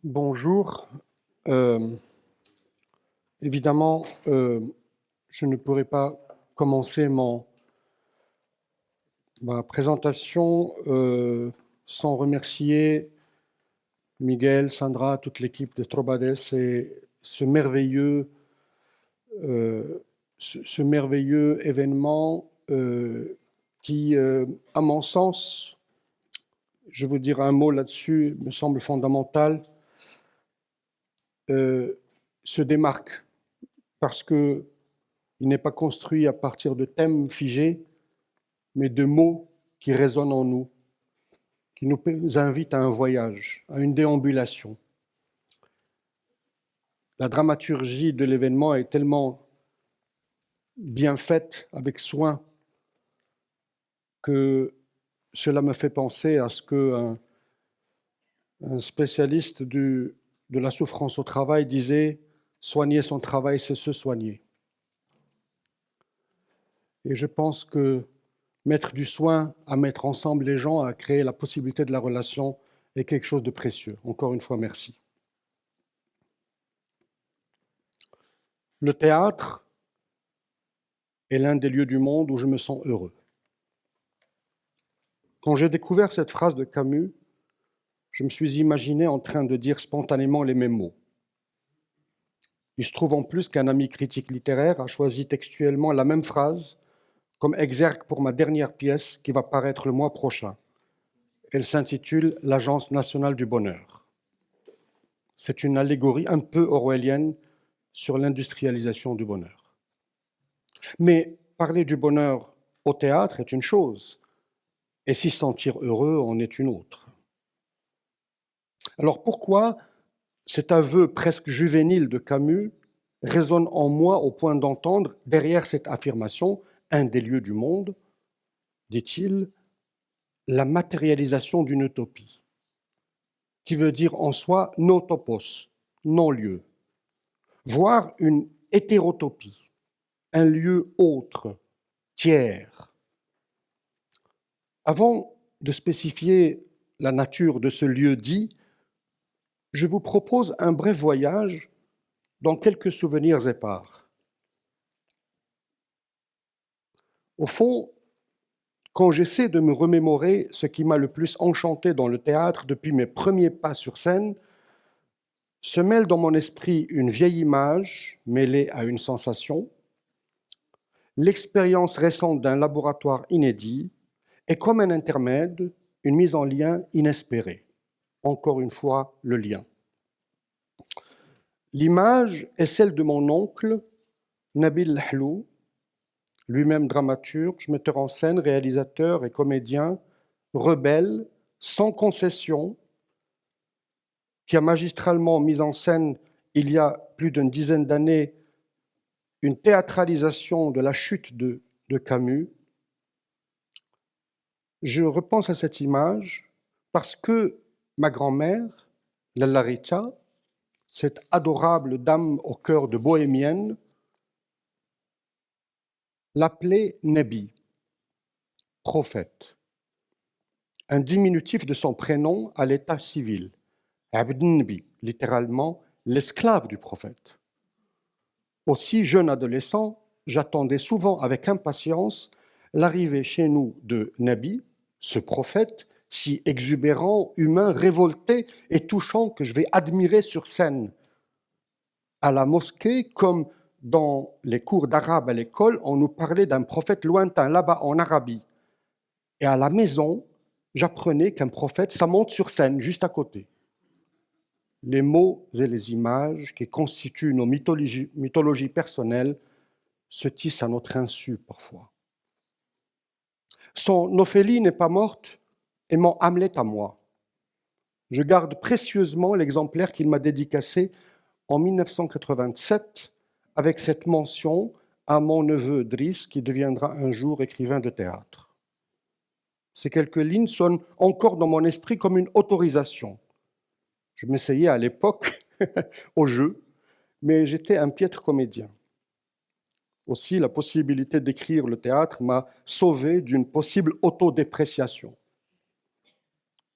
Bonjour. Évidemment, je ne pourrais pas commencer ma présentation sans remercier Miguel, Sandra, toute l'équipe de Trobades et ce merveilleux événement qui, à mon sens, je veux dire un mot là-dessus, me semble fondamental, se démarque parce qu'il n'est pas construit à partir de thèmes figés, mais de mots qui résonnent en nous, qui nous invitent à un voyage, à une déambulation. La dramaturgie de l'événement est tellement bien faite, avec soin, que cela me fait penser à ce qu'un spécialiste de la souffrance au travail disait « Soigner son travail, c'est se soigner ». Et je pense que mettre du soin à mettre ensemble les gens, à créer la possibilité de la relation est quelque chose de précieux. Encore une fois, merci. Le théâtre est l'un des lieux du monde où je me sens heureux. Quand j'ai découvert cette phrase de Camus, je me suis imaginé en train de dire spontanément les mêmes mots. Il se trouve en plus qu'un ami critique littéraire a choisi textuellement la même phrase comme exergue pour ma dernière pièce qui va paraître le mois prochain. Elle s'intitule « L'Agence nationale du bonheur ». C'est une allégorie un peu orwellienne sur l'industrialisation du bonheur. Mais parler du bonheur au théâtre est une chose, et s'y sentir heureux en est une autre. Alors pourquoi cet aveu presque juvénile de Camus résonne en moi au point d'entendre, derrière cette affirmation, un des lieux du monde, dit-il, la matérialisation d'une utopie, qui veut dire en soi notopos, non-lieu, voire une hétérotopie, un lieu autre, tiers. Avant de spécifier la nature de ce lieu dit, je vous propose un bref voyage dans quelques souvenirs épars. Au fond, quand j'essaie de me remémorer ce qui m'a le plus enchanté dans le théâtre depuis mes premiers pas sur scène, se mêle dans mon esprit une vieille image mêlée à une sensation, l'expérience récente d'un laboratoire inédit et comme un intermède, une mise en lien inespérée. Encore une fois, le lien. L'image est celle de mon oncle, Nabil Lahlou, lui-même dramaturge, metteur en scène, réalisateur et comédien, rebelle, sans concession, qui a magistralement mis en scène, il y a plus d'une dizaine d'années, une théâtralisation de la chute de Camus. Je repense à cette image parce que ma grand-mère, Lalla Rita, cette adorable dame au cœur de bohémienne, l'appelait Nabi, prophète, un diminutif de son prénom à l'état civil, Abd Nabi, littéralement l'esclave du prophète. Aussi jeune adolescent, j'attendais souvent avec impatience l'arrivée chez nous de Nabi, ce prophète si exubérant, humain, révolté et touchant que je vais admirer sur scène. À la mosquée, comme dans les cours d'arabe à l'école, on nous parlait d'un prophète lointain là-bas en Arabie. Et à la maison, j'apprenais qu'un prophète, ça monte sur scène, juste à côté. Les mots et les images qui constituent nos mythologies personnelles se tissent à notre insu parfois. Son Ophélie n'est pas morte et mon Hamlet à moi. Je garde précieusement l'exemplaire qu'il m'a dédicacé en 1987 avec cette mention à mon neveu Driss qui deviendra un jour écrivain de théâtre. Ces quelques lignes sonnent encore dans mon esprit comme une autorisation. Je m'essayais à l'époque au jeu, mais j'étais un piètre comédien. Aussi, la possibilité d'écrire le théâtre m'a sauvé d'une possible autodépréciation.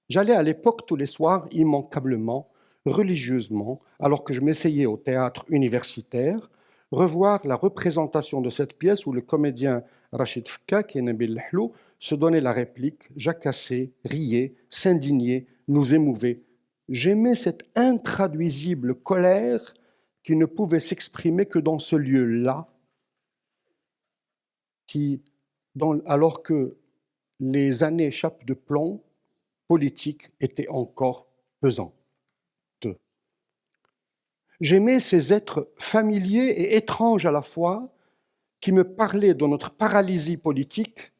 J'allais à l'époque tous les soirs immanquablement, religieusement, alors que je m'essayais au théâtre universitaire, revoir la représentation de cette pièce où le comédien Rachid Fkak et Nabil Lahlou se donnaient la réplique, jacassaient, riaient, s'indignaient, nous émouvaient. J'aimais cette intraduisible colère qui ne pouvait s'exprimer que dans ce lieu-là, alors que les années chape de plomb politiques étaient encore pesantes. J'aimais ces êtres familiers et étranges à la fois qui me parlaient de notre paralysie politique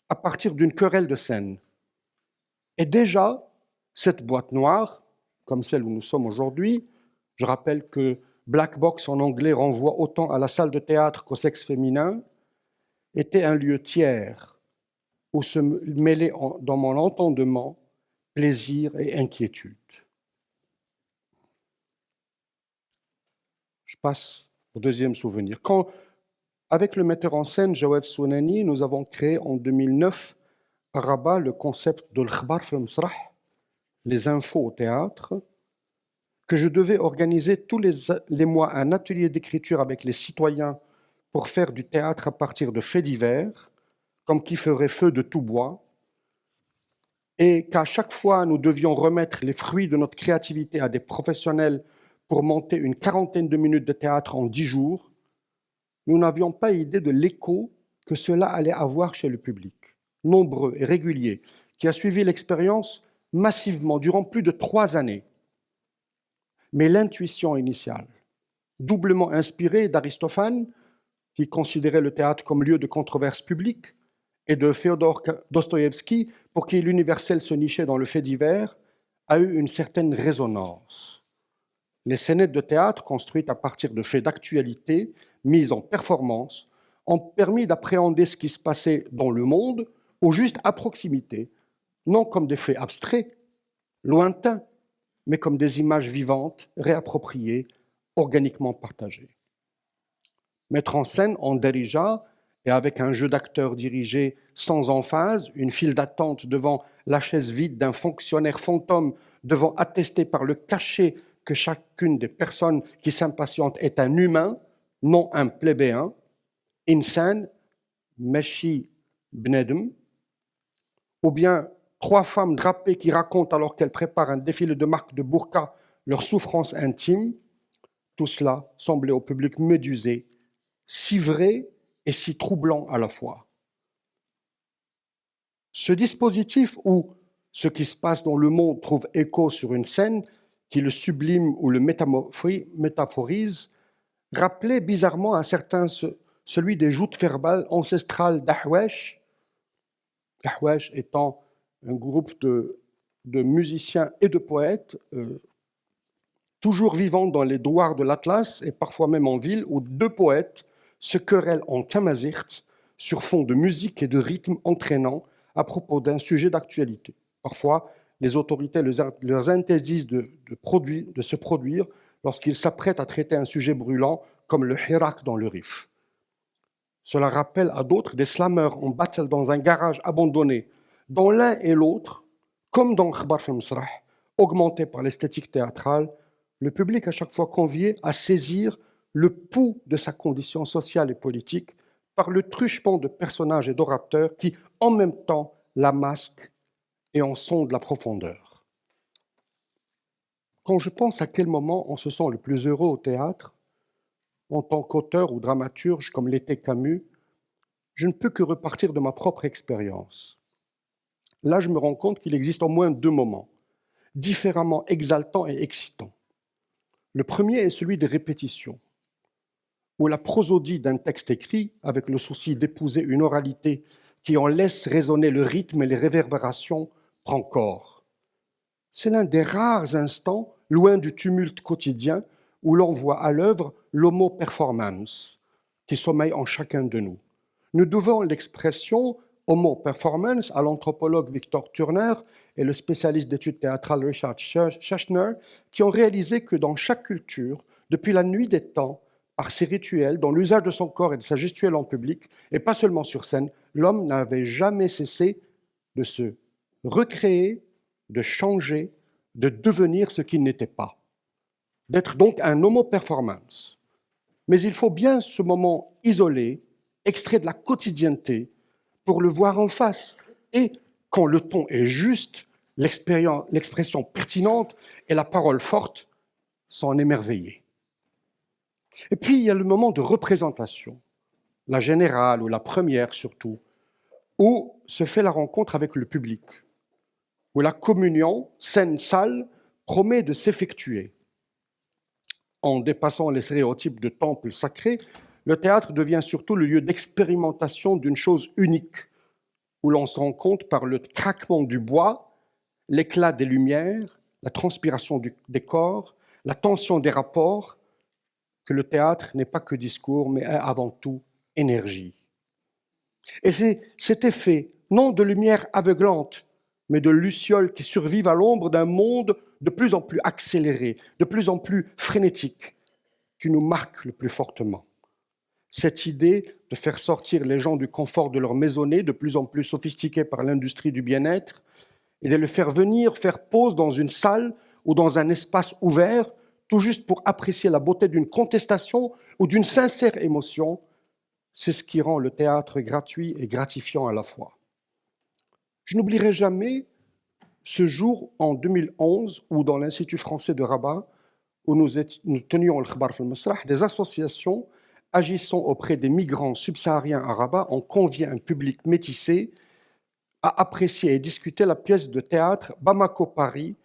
à partir d'une querelle de scène. Et déjà, cette boîte noire, comme celle où nous sommes aujourd'hui, je rappelle que Black Box en anglais renvoie autant à la salle de théâtre qu'au sexe féminin, était un lieu tiers où se mêlaient dans mon entendement plaisir et inquiétude. Je passe au deuxième souvenir. Quand, avec le metteur en scène Jawad Sounani, nous avons créé en 2009 à Rabat le concept de l'khbar fil masrah, les infos au théâtre, que je devais organiser tous les mois un atelier d'écriture avec les citoyens pour faire du théâtre à partir de faits divers, comme qui ferait feu de tout bois, et qu'à chaque fois nous devions remettre les fruits de notre créativité à des professionnels pour monter une 40aine de minutes de théâtre en 10 jours, nous n'avions pas idée de l'écho que cela allait avoir chez le public, nombreux et régulier, qui a suivi l'expérience massivement durant plus de 3 années. Mais l'intuition initiale, doublement inspirée d'Aristophane, qui considérait le théâtre comme lieu de controverse publique, et de Féodor Dostoïevski, pour qui l'universel se nichait dans le fait divers, a eu une certaine résonance. Les scénettes de théâtre, construites à partir de faits d'actualité, mises en performance, ont permis d'appréhender ce qui se passait dans le monde, au juste à proximité, non comme des faits abstraits, lointains, mais comme des images vivantes, réappropriées, organiquement partagées. Mettre en scène en dérija et avec un jeu d'acteurs dirigé sans emphase, une file d'attente devant la chaise vide d'un fonctionnaire fantôme devant attester par le cachet que chacune des personnes qui s'impatientent est un humain, non un plébéien, insan, meshi bnedem, ou bien 3 femmes drapées qui racontent alors qu'elles préparent un défilé de marques de burqa leur souffrance intime, tout cela semblait au public médusé, si vrai et si troublant à la fois. Ce dispositif où ce qui se passe dans le monde trouve écho sur une scène qui le sublime ou le métaphorise, rappelait bizarrement un certain celui des joutes verbales ancestrales d'Ahwesh, Ahwesh étant un groupe de musiciens et de poètes, toujours vivant dans les douars de l'Atlas et parfois même en ville, où deux poètes se querellent en tamazirt sur fond de musique et de rythme entraînant à propos d'un sujet d'actualité. Parfois, les autorités leur interdisent de se produire lorsqu'ils s'apprêtent à traiter un sujet brûlant comme le Hirak dans le Rif. Cela rappelle à d'autres des slammers en battle dans un garage abandonné, dont l'un et l'autre, comme dans Khbar fi Masrah, augmenté par l'esthétique théâtrale, le public à chaque fois convié à saisir le pouls de sa condition sociale et politique par le truchement de personnages et d'orateurs qui, en même temps, la masquent et en sondent la profondeur. Quand je pense à quel moment on se sent le plus heureux au théâtre, en tant qu'auteur ou dramaturge comme l'était Camus, je ne peux que repartir de ma propre expérience. Là, je me rends compte qu'il existe au moins deux moments, différemment exaltants et excitants. Le premier est celui des répétitions, où la prosodie d'un texte écrit, avec le souci d'épouser une oralité qui en laisse résonner le rythme et les réverbérations, prend corps. C'est l'un des rares instants, loin du tumulte quotidien, où l'on voit à l'œuvre l'homo performance, qui sommeille en chacun de nous. Nous devons l'expression homo performance à l'anthropologue Victor Turner et le spécialiste d'études théâtrales Richard Schachner, qui ont réalisé que dans chaque culture, depuis la nuit des temps, par ses rituels, dans l'usage de son corps et de sa gestuelle en public, et pas seulement sur scène, l'homme n'avait jamais cessé de se recréer, de changer, de devenir ce qu'il n'était pas, d'être donc un homo performance. Mais il faut bien ce moment isolé, extrait de la quotidienneté, pour le voir en face. Et quand le ton est juste, l'expression pertinente et la parole forte, s'en émerveiller. Et puis, il y a le moment de représentation, la générale ou la première surtout, où se fait la rencontre avec le public, où la communion, scène-salle, promet de s'effectuer. En dépassant les stéréotypes de temple sacré, le théâtre devient surtout le lieu d'expérimentation d'une chose unique, où l'on se rend compte par le craquement du bois, l'éclat des lumières, la transpiration des corps, la tension des rapports, que le théâtre n'est pas que discours, mais avant tout énergie. Et c'est cet effet, non de lumière aveuglante, mais de lucioles qui survivent à l'ombre d'un monde de plus en plus accéléré, de plus en plus frénétique, qui nous marque le plus fortement. Cette idée de faire sortir les gens du confort de leur maisonnée, de plus en plus sophistiquée par l'industrie du bien-être, et de les faire venir faire pause dans une salle ou dans un espace ouvert, tout juste pour apprécier la beauté d'une contestation ou d'une sincère émotion, c'est ce qui rend le théâtre gratuit et gratifiant à la fois. Je n'oublierai jamais ce jour en 2011 où dans l'Institut français de Rabat, où nous tenions le Khbar fi Masrah, des associations agissant auprès des migrants subsahariens à Rabat ont convié un public métissé à apprécier et discuter la pièce de théâtre Bamako-Paris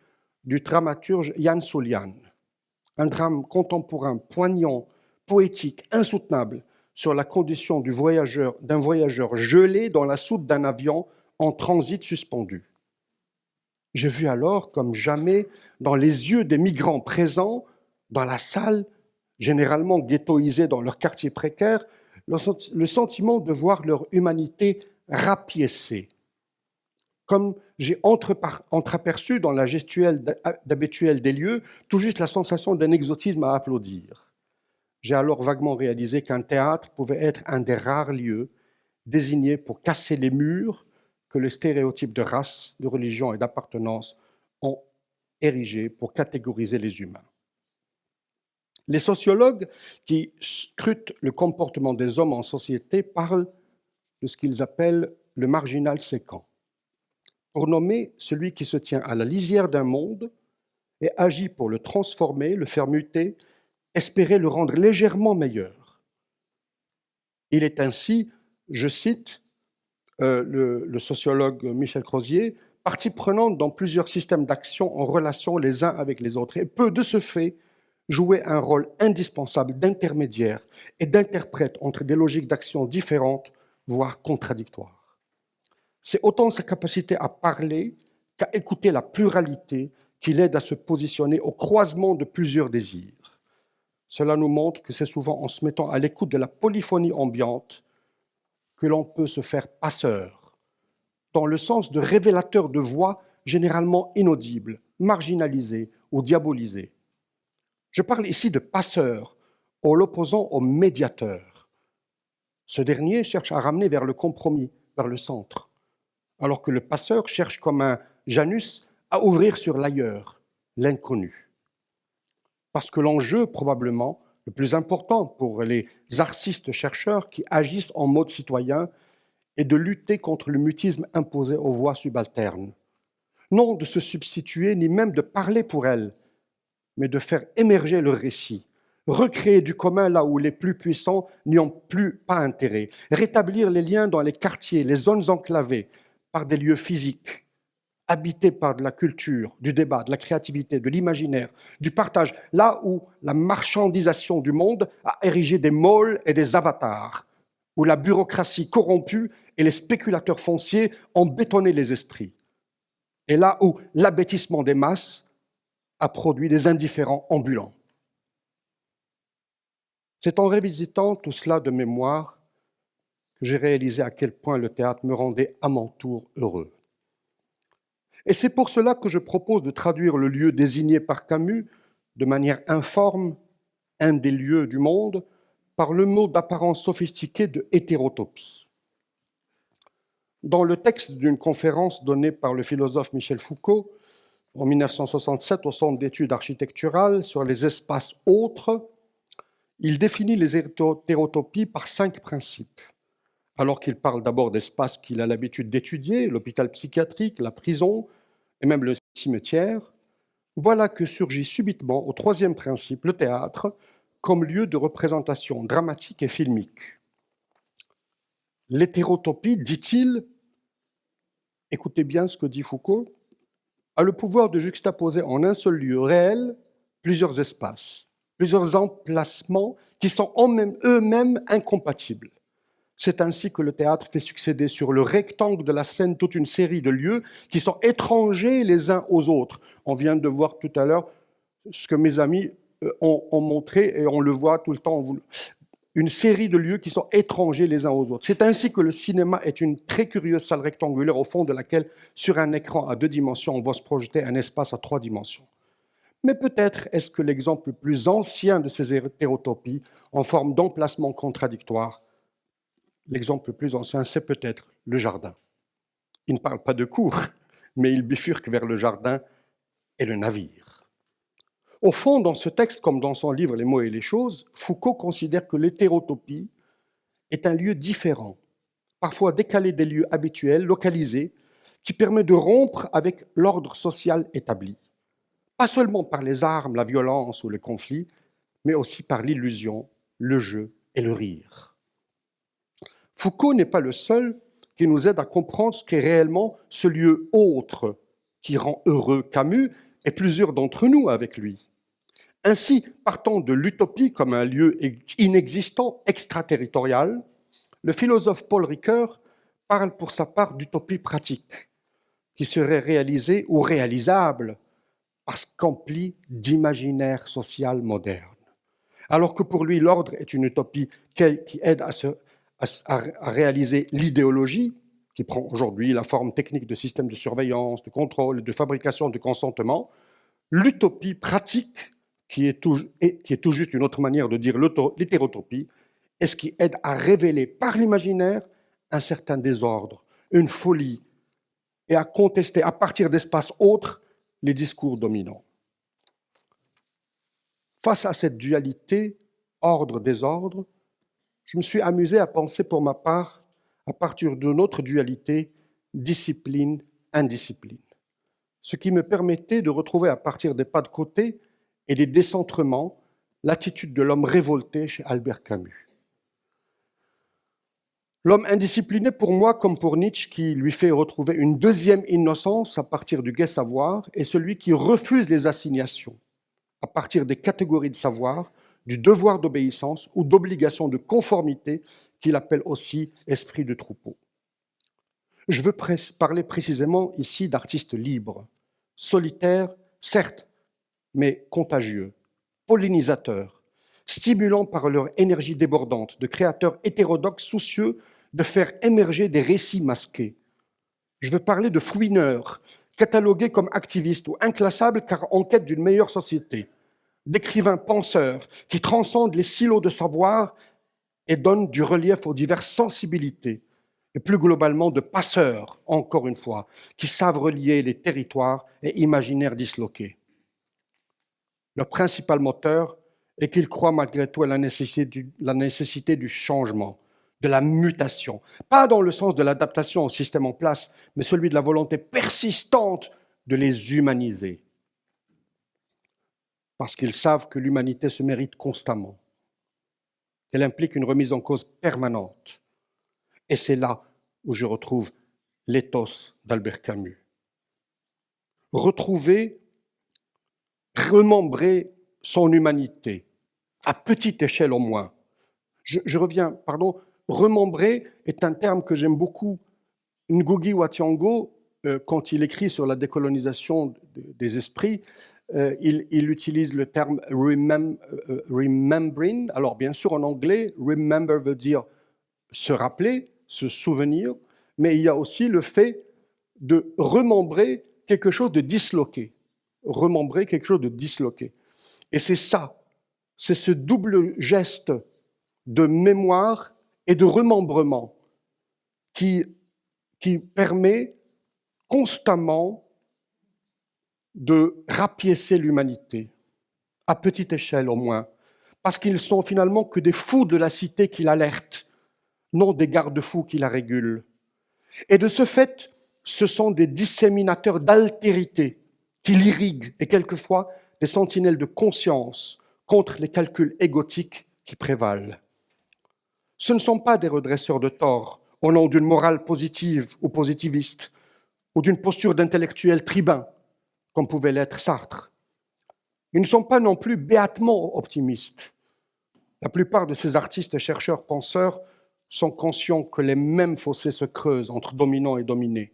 du dramaturge Yann Souliane. Un drame contemporain poignant, poétique, insoutenable sur la condition d'un voyageur gelé dans la soute d'un avion en transit suspendu. J'ai vu alors, comme jamais, dans les yeux des migrants présents dans la salle, généralement ghettoisés dans leur quartier précaire, le sentiment de voir leur humanité rapiécée. Comme j'ai entreaperçu dans la gestuelle d'habituelle des lieux, tout juste la sensation d'un exotisme à applaudir. J'ai alors vaguement réalisé qu'un théâtre pouvait être un des rares lieux désignés pour casser les murs que les stéréotypes de race, de religion et d'appartenance ont érigés pour catégoriser les humains. Les sociologues qui scrutent le comportement des hommes en société parlent de ce qu'ils appellent le marginal séquent, pour nommer celui qui se tient à la lisière d'un monde et agit pour le transformer, le faire muter, espérer le rendre légèrement meilleur. Il est ainsi, je cite le sociologue Michel Crozier, partie prenante dans plusieurs systèmes d'action en relation les uns avec les autres et peut de ce fait jouer un rôle indispensable d'intermédiaire et d'interprète entre des logiques d'action différentes, voire contradictoires. C'est autant sa capacité à parler qu'à écouter la pluralité qui l'aide à se positionner au croisement de plusieurs désirs. Cela nous montre que c'est souvent en se mettant à l'écoute de la polyphonie ambiante que l'on peut se faire passeur, dans le sens de révélateur de voix généralement inaudibles, marginalisées ou diabolisées. Je parle ici de passeur, en l'opposant au médiateur. Ce dernier cherche à ramener vers le compromis, vers le centre, alors que le passeur cherche comme un Janus à ouvrir sur l'ailleurs, l'inconnu. Parce que l'enjeu, probablement, le plus important pour les artistes-chercheurs qui agissent en mode citoyen est de lutter contre le mutisme imposé aux voix subalternes. Non de se substituer, ni même de parler pour elles, mais de faire émerger le récit, recréer du commun là où les plus puissants n'y ont plus pas intérêt, rétablir les liens dans les quartiers, les zones enclavées, par des lieux physiques, habités par de la culture, du débat, de la créativité, de l'imaginaire, du partage, là où la marchandisation du monde a érigé des môles et des avatars, où la bureaucratie corrompue et les spéculateurs fonciers ont bétonné les esprits, et là où l'abêtissement des masses a produit des indifférents ambulants. C'est en révisitant tout cela de mémoire que j'ai réalisé à quel point le théâtre me rendait à mon tour heureux. Et c'est pour cela que je propose de traduire le lieu désigné par Camus de manière informe, un des lieux du monde, par le mot d'apparence sophistiquée de hétérotopie. Dans le texte d'une conférence donnée par le philosophe Michel Foucault en 1967 au Centre d'études architecturales sur les espaces autres, il définit les hétérotopies par 5 principes. Alors qu'il parle d'abord d'espaces qu'il a l'habitude d'étudier, l'hôpital psychiatrique, la prison et même le cimetière, voilà que surgit subitement au 3e principe le théâtre comme lieu de représentation dramatique et filmique. L'hétérotopie, dit-il, écoutez bien ce que dit Foucault, a le pouvoir de juxtaposer en un seul lieu réel plusieurs espaces, plusieurs emplacements qui sont eux-mêmes incompatibles. C'est ainsi que le théâtre fait succéder sur le rectangle de la scène toute une série de lieux qui sont étrangers les uns aux autres. On vient de voir tout à l'heure ce que mes amis ont montré et on le voit tout le temps. Une série de lieux qui sont étrangers les uns aux autres. C'est ainsi que le cinéma est une très curieuse salle rectangulaire au fond de laquelle, sur un écran à 2 dimensions, on voit se projeter un espace à 3 dimensions. Mais peut-être est-ce que l'exemple le plus ancien de ces hétérotopies, en forme d'emplacement contradictoire, l'exemple le plus ancien, c'est peut-être le jardin. Il ne parle pas de cour, mais il bifurque vers le jardin et le navire. Au fond, dans ce texte, comme dans son livre Les mots et les choses, Foucault considère que l'hétérotopie est un lieu différent, parfois décalé des lieux habituels, localisé, qui permet de rompre avec l'ordre social établi. Pas seulement par les armes, la violence ou le conflit, mais aussi par l'illusion, le jeu et le rire. Foucault n'est pas le seul qui nous aide à comprendre ce qu'est réellement ce lieu autre qui rend heureux Camus et plusieurs d'entre nous avec lui. Ainsi, partant de l'utopie comme un lieu inexistant, extraterritorial, le philosophe Paul Ricoeur parle pour sa part d'utopie pratique, qui serait réalisée ou réalisable parce qu'emplie d'imaginaire social moderne. Alors que pour lui, l'ordre est une utopie qui aide à réaliser l'idéologie, qui prend aujourd'hui la forme technique de systèmes de surveillance, de contrôle, de fabrication, de consentement, l'utopie pratique, qui est tout juste une autre manière de dire l'hétérotopie, est ce qui aide à révéler par l'imaginaire un certain désordre, une folie, et à contester à partir d'espaces autres les discours dominants. Face à cette dualité, ordre-désordre, je me suis amusé à penser pour ma part à partir d'une autre dualité, discipline-indiscipline, ce qui me permettait de retrouver à partir des pas de côté et des décentrements l'attitude de l'homme révolté chez Albert Camus. L'homme indiscipliné pour moi, comme pour Nietzsche, qui lui fait retrouver une deuxième innocence à partir du gai savoir, est celui qui refuse les assignations à partir des catégories de savoir, du devoir d'obéissance ou d'obligation de conformité qu'il appelle aussi esprit de troupeau. Je veux parler précisément ici d'artistes libres, solitaires, certes, mais contagieux, pollinisateurs, stimulants par leur énergie débordante, de créateurs hétérodoxes soucieux de faire émerger des récits masqués. Je veux parler de fouineurs, catalogués comme activistes ou inclassables car en quête d'une meilleure société, d'écrivains penseurs qui transcendent les silos de savoir et donnent du relief aux diverses sensibilités, et plus globalement de passeurs, encore une fois, qui savent relier les territoires et imaginaires disloqués. Leur principal moteur est qu'ils croient malgré tout à la nécessité du changement, de la mutation, pas dans le sens de l'adaptation au système en place, mais celui de la volonté persistante de les humaniser. Parce qu'ils savent que l'humanité se mérite constamment, qu'elle implique une remise en cause permanente. Et c'est là où je retrouve l'éthos d'Albert Camus. Retrouver, remembrer son humanité, à petite échelle au moins. Je reviens, remembrer est un terme que j'aime beaucoup. Ngugi wa Thiong'o, quand il écrit sur la décolonisation des esprits, il utilise le terme remembering. Alors bien sûr en anglais, remember veut dire se rappeler, se souvenir, mais il y a aussi le fait de remembrer quelque chose de disloqué. Remembrer quelque chose de disloqué. Et c'est ça, c'est ce double geste de mémoire et de remembrement qui permet constamment de rapiécer l'humanité, à petite échelle au moins, parce qu'ils sont finalement que des fous de la cité qui l'alertent, non des garde-fous qui la régulent. Et de ce fait, ce sont des disséminateurs d'altérité qui l'irriguent et quelquefois des sentinelles de conscience contre les calculs égotiques qui prévalent. Ce ne sont pas des redresseurs de tort au nom d'une morale positive ou positiviste ou d'une posture d'intellectuel tribun, comme pouvait l'être Sartre. Ils ne sont pas non plus béatement optimistes. La plupart de ces artistes, chercheurs, penseurs sont conscients que les mêmes fossés se creusent entre dominants et dominés,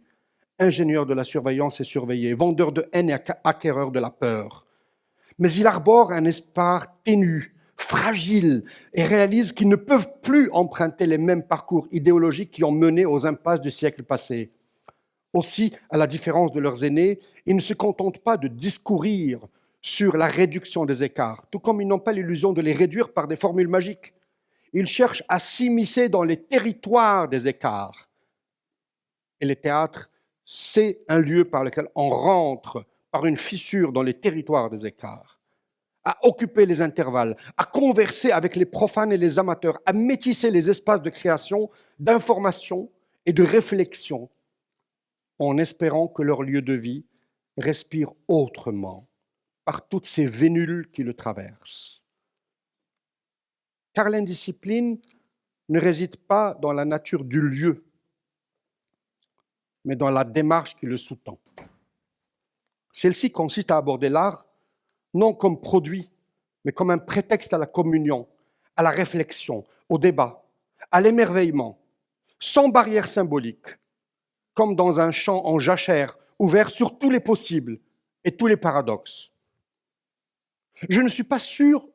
ingénieurs de la surveillance et surveillés, vendeurs de haine et acquéreurs de la peur. Mais ils arborent un espoir ténu, fragile, et réalisent qu'ils ne peuvent plus emprunter les mêmes parcours idéologiques qui ont mené aux impasses du siècle passé. Aussi, à la différence de leurs aînés, ils ne se contentent pas de discourir sur la réduction des écarts, tout comme ils n'ont pas l'illusion de les réduire par des formules magiques. Ils cherchent à s'immiscer dans les territoires des écarts. Et les théâtres, c'est un lieu par lequel on rentre par une fissure dans les territoires des écarts, à occuper les intervalles, à converser avec les profanes et les amateurs, à métisser les espaces de création, d'information et de réflexion, en espérant que leur lieu de vie respire autrement par toutes ces vénules qui le traversent. Car l'indiscipline ne réside pas dans la nature du lieu, mais dans la démarche qui le sous-tend. Celle-ci consiste à aborder l'art non comme produit, mais comme un prétexte à la communion, à la réflexion, au débat, à l'émerveillement, sans barrière symbolique, comme dans un champ en jachère, ouvert sur tous les possibles et tous les paradoxes. Je ne suis pas sûr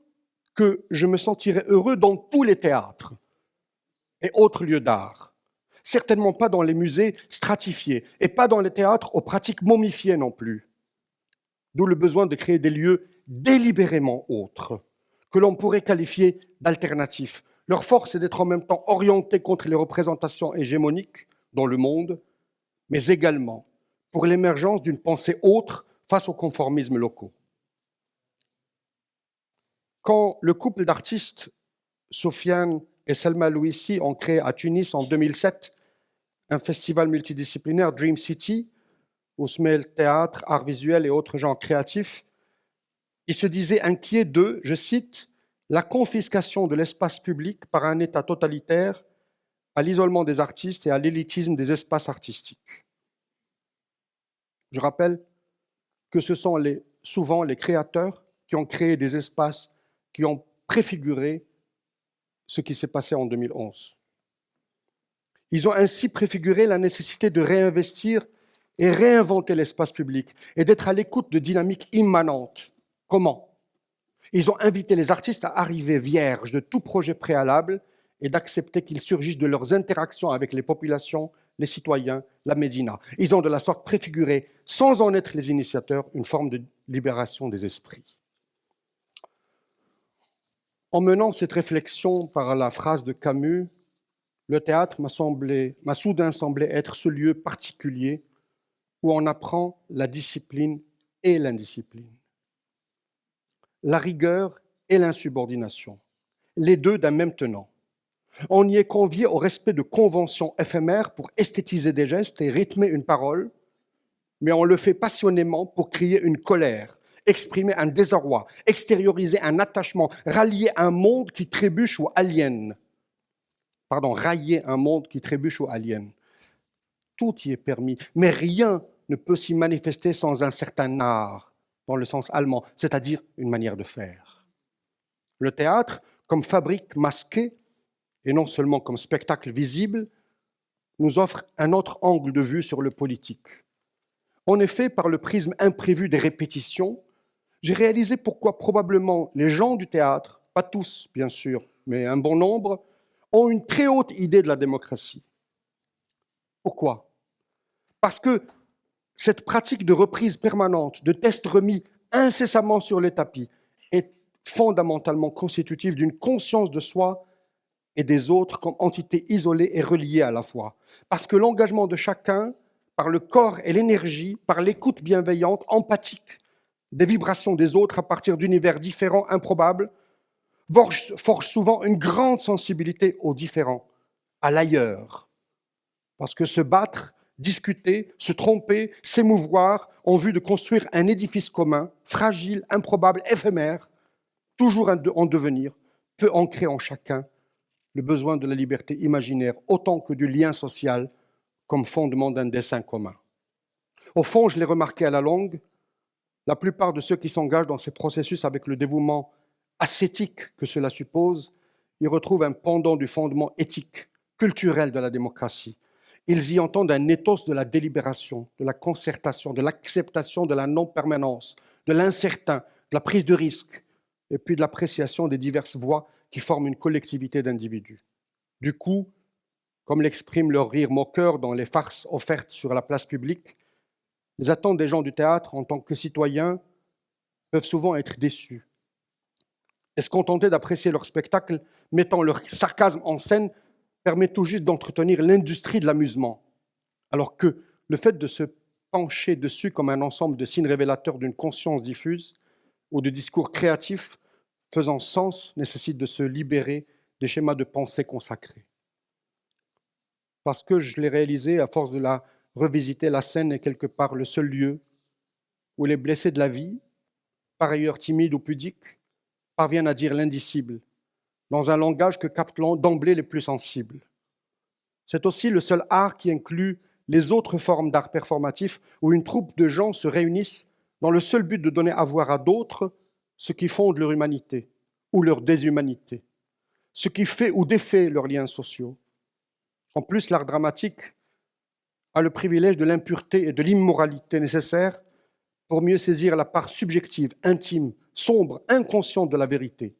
que je me sentirais heureux dans tous les théâtres et autres lieux d'art. Certainement pas dans les musées stratifiés et pas dans les théâtres aux pratiques momifiées non plus. D'où le besoin de créer des lieux délibérément autres, que l'on pourrait qualifier d'alternatifs. Leur force est d'être en même temps orientés contre les représentations hégémoniques dans le monde, mais également pour l'émergence d'une pensée autre face aux conformismes locaux. Quand le couple d'artistes, Sofiane et Selma Louissi, ont créé à Tunis en 2007 un festival multidisciplinaire Dream City, où se mêlent théâtre, art visuel et autres genres créatifs, ils se disaient inquiets de, je cite, « la confiscation de l'espace public par un État totalitaire à l'isolement des artistes et à l'élitisme des espaces artistiques. Je rappelle que ce sont souvent les créateurs qui ont créé des espaces qui ont préfiguré ce qui s'est passé en 2011. Ils ont ainsi préfiguré la nécessité de réinvestir et réinventer l'espace public et d'être à l'écoute de dynamiques immanentes. Comment ? Ils ont invité les artistes à arriver vierges de tout projet préalable et d'accepter qu'ils surgissent de leurs interactions avec les populations, les citoyens, la médina. Ils ont de la sorte préfiguré, sans en être les initiateurs, une forme de libération des esprits. En menant cette réflexion par la phrase de Camus, le théâtre m'a soudain semblé être ce lieu particulier où on apprend la discipline et l'indiscipline, la rigueur et l'insubordination, les deux d'un même tenant. On y est convié au respect de conventions éphémères pour esthétiser des gestes et rythmer une parole, mais on le fait passionnément pour crier une colère, exprimer un désarroi, extérioriser un attachement, rallier un monde qui trébuche ou aliène. Railler un monde qui trébuche ou aliène. Tout y est permis, mais rien ne peut s'y manifester sans un certain art, dans le sens allemand, c'est-à-dire une manière de faire. Le théâtre, comme fabrique masquée, et non seulement comme spectacle visible, nous offre un autre angle de vue sur le politique. En effet, par le prisme imprévu des répétitions, j'ai réalisé pourquoi probablement les gens du théâtre, pas tous bien sûr, mais un bon nombre, ont une très haute idée de la démocratie. Pourquoi ? Parce que cette pratique de reprise permanente, de tests remis incessamment sur les tapis, est fondamentalement constitutive d'une conscience de soi et des autres comme entités isolées et reliées à la fois. Parce que l'engagement de chacun, par le corps et l'énergie, par l'écoute bienveillante, empathique, des vibrations des autres à partir d'univers différents, improbables, forge souvent une grande sensibilité au différent, à l'ailleurs. Parce que se battre, discuter, se tromper, s'émouvoir en vue de construire un édifice commun, fragile, improbable, éphémère, toujours en devenir, peut ancrer en chacun le besoin de la liberté imaginaire autant que du lien social comme fondement d'un dessein commun. Au fond, je l'ai remarqué à la longue, la plupart de ceux qui s'engagent dans ces processus avec le dévouement ascétique que cela suppose, y retrouvent un pendant du fondement éthique, culturel de la démocratie. Ils y entendent un ethos de la délibération, de la concertation, de l'acceptation de la non-permanence, de l'incertain, de la prise de risque, et puis de l'appréciation des diverses voix qui forment une collectivité d'individus. Du coup, comme l'exprime leur rire moqueur dans les farces offertes sur la place publique, les attentes des gens du théâtre en tant que citoyens peuvent souvent être déçues. Et se contenter d'apprécier leur spectacle, mettant leur sarcasme en scène, permet tout juste d'entretenir l'industrie de l'amusement, alors que le fait de se pencher dessus comme un ensemble de signes révélateurs d'une conscience diffuse ou de discours créatifs faisant sens nécessite de se libérer des schémas de pensée consacrés. Parce que je l'ai réalisé, à force de la revisiter, la scène est quelque part le seul lieu où les blessés de la vie, par ailleurs timides ou pudiques, parviennent à dire l'indicible, dans un langage que captent d'emblée les plus sensibles. C'est aussi le seul art qui inclut les autres formes d'art performatif où une troupe de gens se réunissent dans le seul but de donner à voir à d'autres ce qui fonde leur humanité ou leur déshumanité, ce qui fait ou défait leurs liens sociaux. En plus, l'art dramatique a le privilège de l'impureté et de l'immoralité nécessaires pour mieux saisir la part subjective, intime, sombre, inconsciente de la vérité,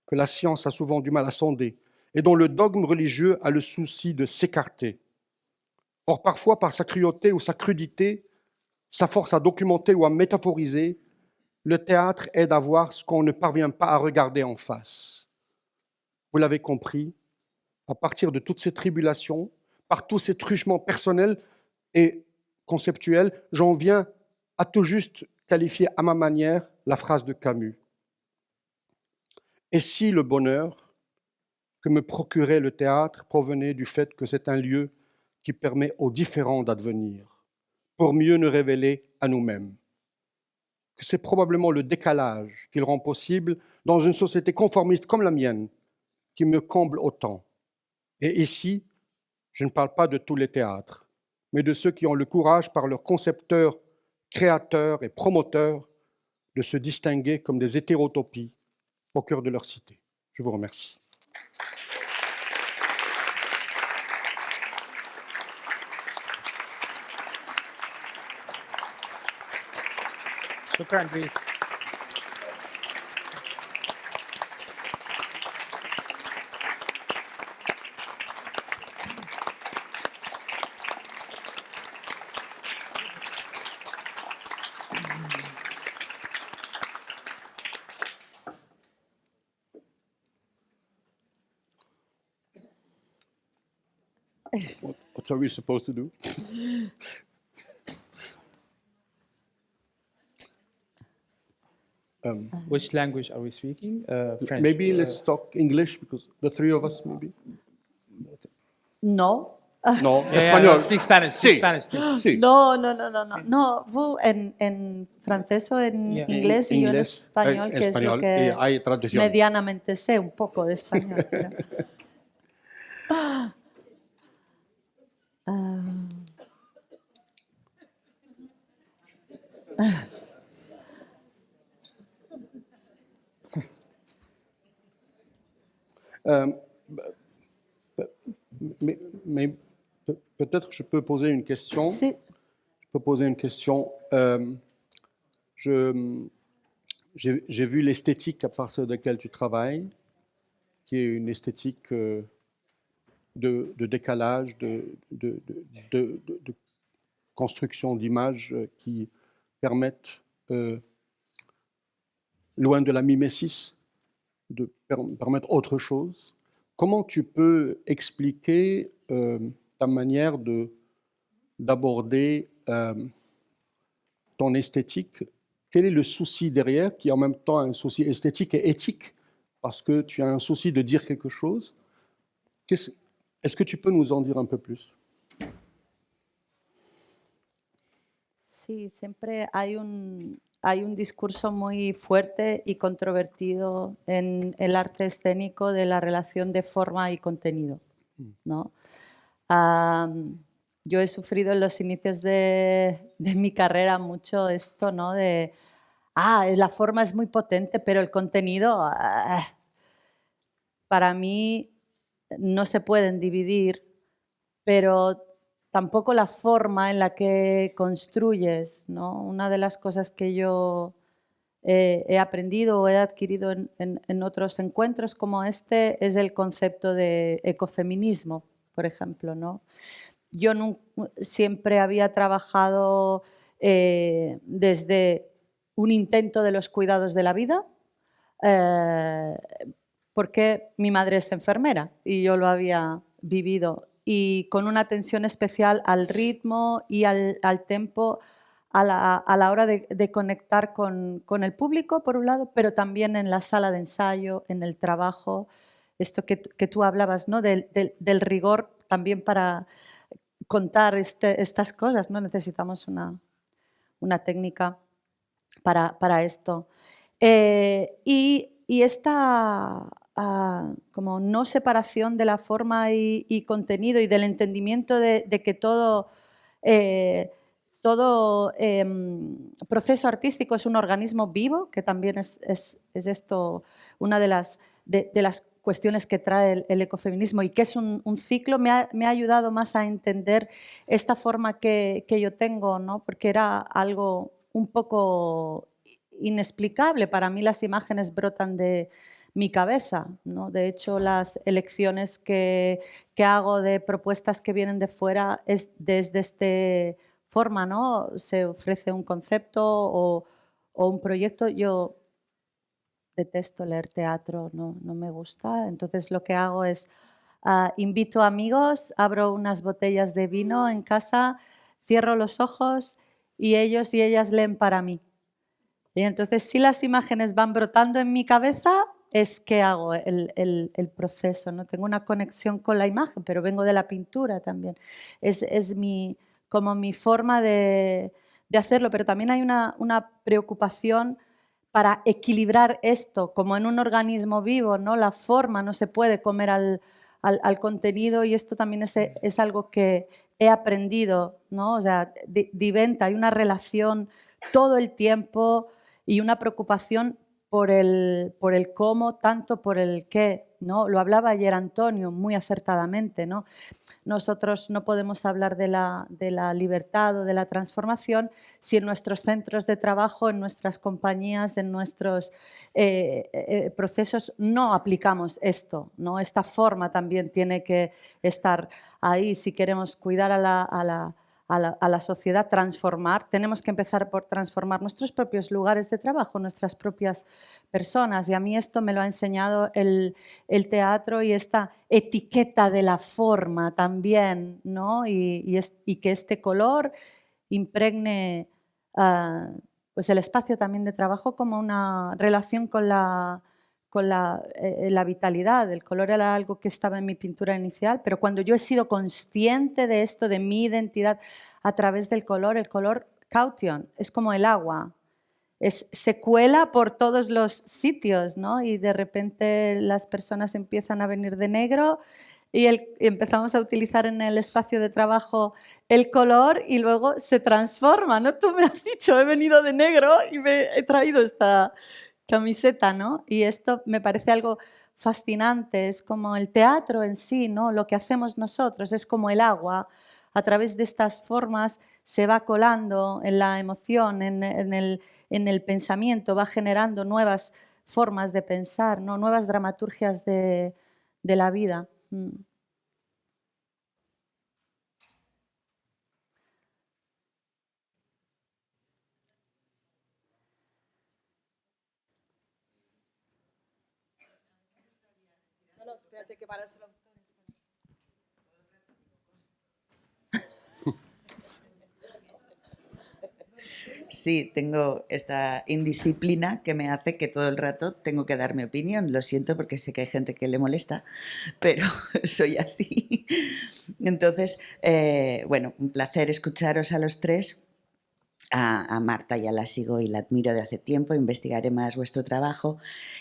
que la science a souvent du mal à sonder et dont le dogme religieux a le souci de s'écarter. Or, parfois, par sa cruauté ou sa crudité, sa force à documenter ou à métaphoriser, le théâtre aide à voir ce qu'on ne parvient pas à regarder en face. Vous l'avez compris, à partir de toutes ces tribulations, par tous ces truchements personnels et conceptuels, j'en viens à tout juste qualifier à ma manière la phrase de Camus. Et si le bonheur que me procurait le théâtre provenait du fait que c'est un lieu qui permet aux différents d'advenir, pour mieux nous révéler à nous-mêmes, que c'est probablement le décalage qu'il rend possible dans une société conformiste comme la mienne, qui me comble autant Et ici, je ne parle pas de tous les théâtres, mais de ceux qui ont le courage, par leurs concepteurs, créateurs et promoteurs, de se distinguer comme des hétérotopies au cœur de leur cité. Je vous remercie. Shukran, Reese. What are we supposed to do? Which language are we speaking? French. Maybe let's talk English, because the three of us, maybe. No. No, Yeah, español. speak Spanish. Speak Sí. Spanish, please. Sí. No, vous, en francés o en Yeah. inglés y yo en Inglés, español, que es lo español, y que hay traducción. medianamente sé un poco de español. Pero... Mais peut-être je peux poser une question. Sí, Je peux poser une question. J'ai vu l'esthétique à partir de laquelle tu travailles, qui est une esthétique de décalage, de construction d'images qui permettent, loin de la mimésis, de permettre autre chose. Comment tu peux expliquer ta manière d'aborder ton esthétique? Quel est le souci derrière, qui est en même temps un souci esthétique et éthique, parce que tu as un souci de dire quelque chose? Est-ce que tu peux nous en dire un peu plus? sí, siempre hay un discurso muy fuerte y controvertido en el arte escénico de la relación de forma y contenido, ¿no? Yo he sufrido en los inicios de mi carrera mucho esto, ¿no? De, la forma es muy potente, pero el contenido, para mí no se pueden dividir, pero tampoco la forma en la que construyes, ¿no? Una de las cosas que yo he aprendido o he adquirido en otros encuentros como este es el concepto de ecofeminismo, por ejemplo, ¿no? Yo siempre había trabajado desde un intento de los cuidados de la vida, porque mi madre es enfermera y yo lo había vivido, y con una atención especial al ritmo y al tempo a la hora de conectar con el público, por un lado, pero también en la sala de ensayo, en el trabajo, esto que tú hablabas, ¿no? del rigor también para contar estas cosas, ¿no? Necesitamos una técnica para esto. Y esta como no separación de la forma y contenido y del entendimiento de que todo proceso artístico es un organismo vivo, que también es esto una de las cuestiones que trae el ecofeminismo, y que es un ciclo, me ha ayudado más a entender esta forma que yo tengo, ¿no? Porque era algo un poco inexplicable. Para mí las imágenes brotan de mi cabeza, ¿no? De hecho, las elecciones que hago de propuestas que vienen de fuera es desde esta forma, ¿no? Se ofrece un concepto o un proyecto. Yo detesto leer teatro, no me gusta. Entonces lo que hago es invito amigos, abro unas botellas de vino en casa, cierro los ojos y ellos y ellas leen para mí. Y entonces si las imágenes van brotando en mi cabeza, es que hago el proceso, ¿no? Tengo una conexión con la imagen, pero vengo de la pintura también. Es como mi forma de hacerlo, pero también hay una preocupación para equilibrar esto, como en un organismo vivo, ¿no? La forma no se puede comer al contenido, y esto también es algo que he aprendido, ¿no? O sea, diventa, hay una relación todo el tiempo y una preocupación por el cómo, tanto por el qué, ¿no? Lo hablaba ayer Antonio muy acertadamente, ¿no? Nosotros no podemos hablar de la libertad o de la transformación si en nuestros centros de trabajo, en nuestras compañías, en nuestros procesos no aplicamos esto, ¿no? Esta forma también tiene que estar ahí si queremos cuidar a la sociedad, transformar. Tenemos que empezar por transformar nuestros propios lugares de trabajo, nuestras propias personas. Y a mí esto me lo ha enseñado el teatro y esta etiqueta de la forma también, ¿no? Y que este color impregne pues el espacio también de trabajo como una relación con la vitalidad. El color era algo que estaba en mi pintura inicial, pero cuando yo he sido consciente de esto, de mi identidad a través del color, el color caution es como el agua. Se cuela por todos los sitios, ¿no? Y de repente las personas empiezan a venir de negro y empezamos a utilizar en el espacio de trabajo el color y luego se transforma, ¿no? Tú me has dicho, he venido de negro y me he traído esta camiseta, ¿no? Y esto me parece algo fascinante, es como el teatro en sí, ¿no? Lo que hacemos nosotros es como el agua, a través de estas formas se va colando en la emoción, en el pensamiento, va generando nuevas formas de pensar, ¿no? Nuevas dramaturgias de la vida. No, espérate que para eso... Sí, tengo esta indisciplina que me hace que todo el rato tengo que dar mi opinión. Lo siento porque sé que hay gente que le molesta, pero soy así. Entonces, bueno, un placer escucharos a los tres. A Marta ya la sigo y la admiro de hace tiempo, investigaré más vuestro trabajo.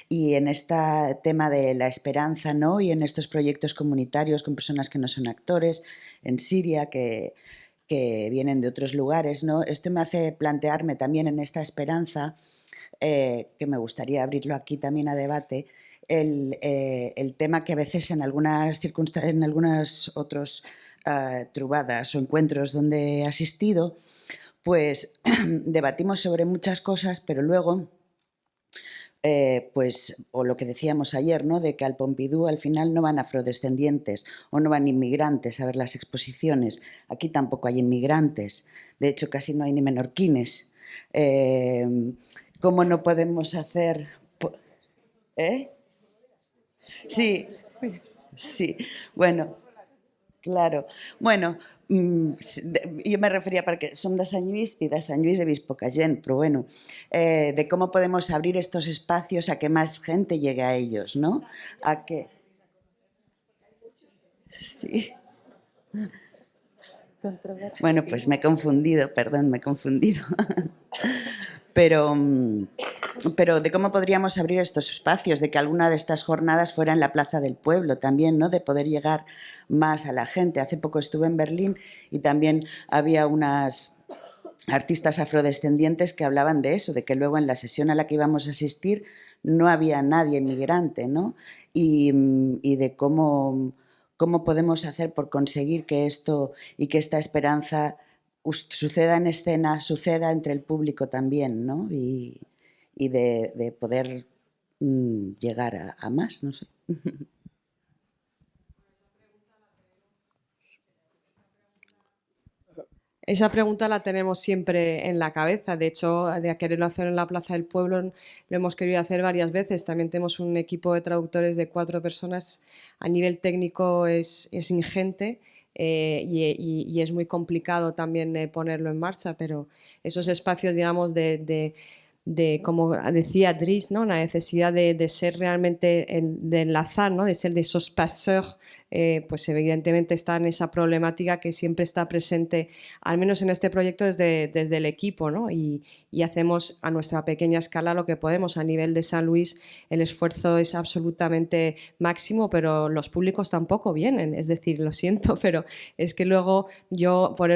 Y en este tema de la esperanza, ¿no? Y en estos proyectos comunitarios con personas que no son actores, en Siria, que vienen de otros lugares, ¿no? Esto me hace plantearme también en esta esperanza, que me gustaría abrirlo aquí también a debate, el tema que a veces en algunas circunstancias, en algunas otras trubadas o encuentros donde he asistido, pues debatimos sobre muchas cosas, pero luego, pues, o lo que decíamos ayer, ¿no? De que al Pompidou al final no van afrodescendientes o no van inmigrantes a ver las exposiciones. Aquí tampoco hay inmigrantes, de hecho casi no hay ni menorquines. ¿Cómo no podemos hacer...? Sí, sí, bueno, claro. Bueno, jo me referia perquè som de Sant Lluís i de Sant Lluís he vist poca gent, però bueno, de cómo podemos abrir estos espacios a que más gente llegue a ellos, ¿no? A que... Sí. Bueno, pues me he confundido, perdón, me he confundido. Pero de cómo podríamos abrir estos espacios, de que alguna de estas jornadas fuera en la Plaza del Pueblo también, ¿no? De poder llegar más a la gente. Hace poco estuve en Berlín y también había unas artistas afrodescendientes que hablaban de eso, de que luego en la sesión a la que íbamos a asistir no había nadie inmigrante, ¿no? Y de cómo podemos hacer por conseguir que esto y que esta esperanza suceda en escena, suceda entre el público también, ¿no? Y de poder llegar a más, no sé. Esa pregunta la tenemos siempre en la cabeza. De hecho, de quererlo hacer en la Plaza del Pueblo lo hemos querido hacer varias veces. También tenemos un equipo de traductores de 4 personas. A nivel técnico es ingente y es muy complicado también ponerlo en marcha, pero esos espacios, digamos, de como decía Dries, ¿no? La necesidad de ser realmente, de enlazar, ¿no? De ser de esos passeurs, pues evidentemente está en esa problemática que siempre está presente, al menos en este proyecto, desde el equipo, ¿no? Y hacemos a nuestra pequeña escala lo que podemos. A nivel de San Luis el esfuerzo es absolutamente máximo, pero los públicos tampoco vienen. Es decir, lo siento, pero es que luego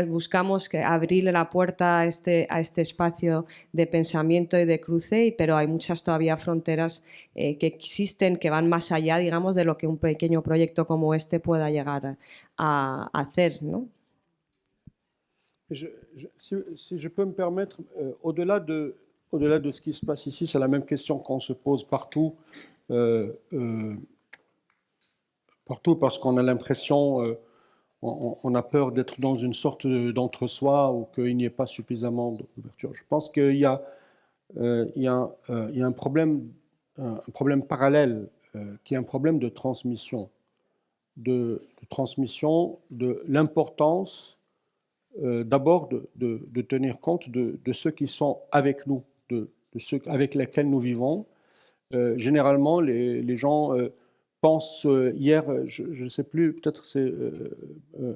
buscamos abrirle la puerta a este espacio de pensamiento y de cruce, pero hay muchas todavía fronteras que existen, que van más allá, digamos, de lo que un pequeño proyecto como este pueda llegar a hacer, ¿no? Si je peux me permettre, au-delà de ce qui se passe ici, c'est la même question qu'on se pose partout, partout parce qu'on a l'impression, on a peur d'être dans une sorte d'entre-soi ou qu'il n'y ait pas suffisamment d'ouverture. Je pense qu'il y a, il y a un problème parallèle qui est un problème de transmission, de l'importance d'abord de tenir compte de ceux qui sont avec nous, de ceux avec lesquels nous vivons. Généralement, les gens pensent, hier, je ne sais plus, peut-être je ne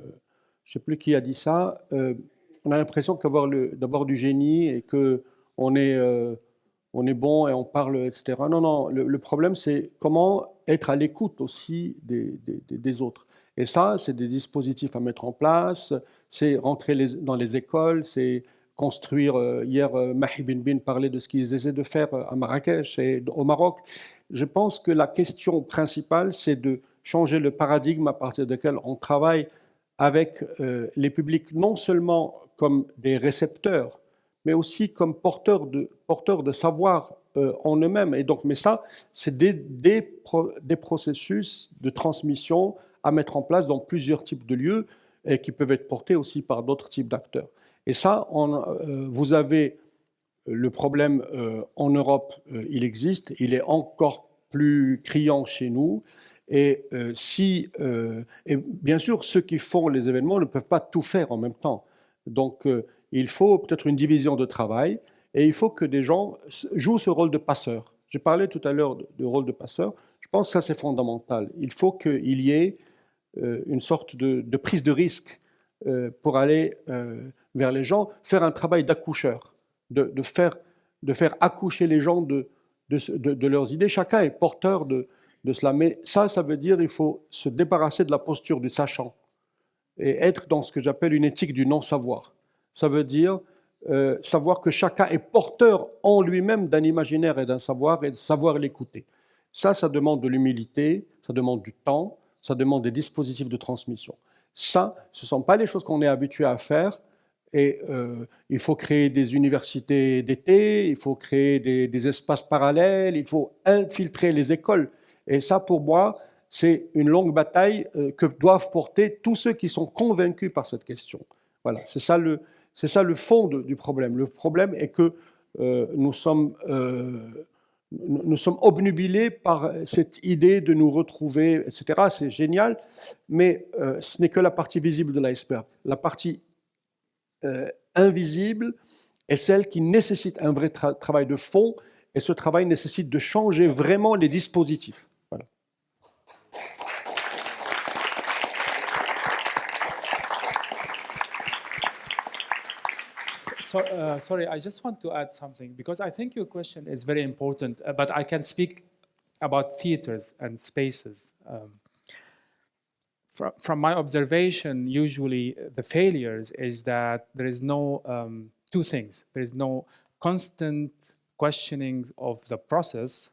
sais plus qui a dit ça, on a l'impression d'avoir du génie et qu'on est, on est bon et on parle, etc. Non, non, le problème, c'est comment être à l'écoute aussi des autres. Et ça, c'est des dispositifs à mettre en place, c'est rentrer dans les écoles, c'est construire. Hier, Mahi Bin parlait de ce qu'ils essaient de faire à Marrakech et au Maroc. Je pense que la question principale, c'est de changer le paradigme à partir duquel on travaille avec les publics, non seulement comme des récepteurs, mais aussi comme porteurs de savoir en eux-mêmes. Et donc, mais ça, c'est des processus de transmission à mettre en place dans plusieurs types de lieux et qui peuvent être portés aussi par d'autres types d'acteurs. Et ça, vous avez le problème en Europe, il existe, il est encore plus criant chez nous. Et, et bien sûr, ceux qui font les événements ne peuvent pas tout faire en même temps. Donc, il faut peut-être une division de travail et il faut que des gens jouent ce rôle de passeur. J'ai parlé tout à l'heure du rôle de passeur. Je pense que ça, c'est fondamental. Il faut qu'il y ait une sorte de prise de risque pour aller vers les gens, faire un travail d'accoucheur, de faire accoucher les gens de leurs idées. Chacun est porteur de cela. Mais ça veut dire qu'il faut se débarrasser de la posture du sachant et être dans ce que j'appelle une éthique du non-savoir. Ça veut dire savoir que chacun est porteur en lui-même d'un imaginaire et d'un savoir et de savoir l'écouter. Ça demande de l'humilité, ça demande du temps, ça demande des dispositifs de transmission. Ça, ce ne sont pas les choses qu'on est habitué à faire. Et il faut créer des universités d'été, il faut créer des espaces parallèles, il faut infiltrer les écoles. Et ça, pour moi, c'est une longue bataille que doivent porter tous ceux qui sont convaincus par cette question. Voilà, c'est ça le fond du problème. Le problème est que nous sommes obnubilés par cette idée de nous retrouver, etc. C'est génial, mais ce n'est que la partie visible de l'iceberg. La partie invisible est celle qui nécessite un vrai travail de fond, et ce travail nécessite de changer vraiment les dispositifs. Voilà. Sorry, I just want to add something, because I think your question is very important, but I can speak about theaters and spaces. From my observation, usually the failures is that there is no two things. There is no constant questioning of the process,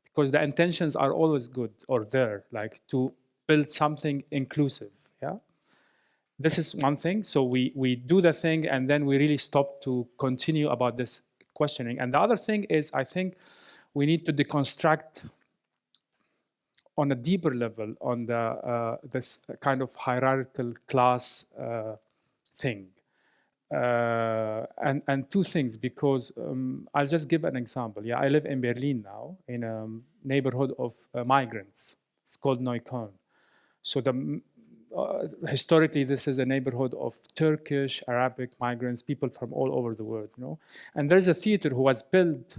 because the intentions are always good or there, like to build something inclusive. Yeah, this is one thing. So we do the thing and then we really stop to continue about this questioning. And the other thing is, I think we need to deconstruct on a deeper level on this kind of hierarchical class thing. And two things, because I'll just give an example. Yeah, I live in Berlin now, in a neighborhood of migrants. It's called Neukölln. So historically, this is a neighborhood of Turkish, Arabic migrants, people from all over the world, you know. And there's a theater who was built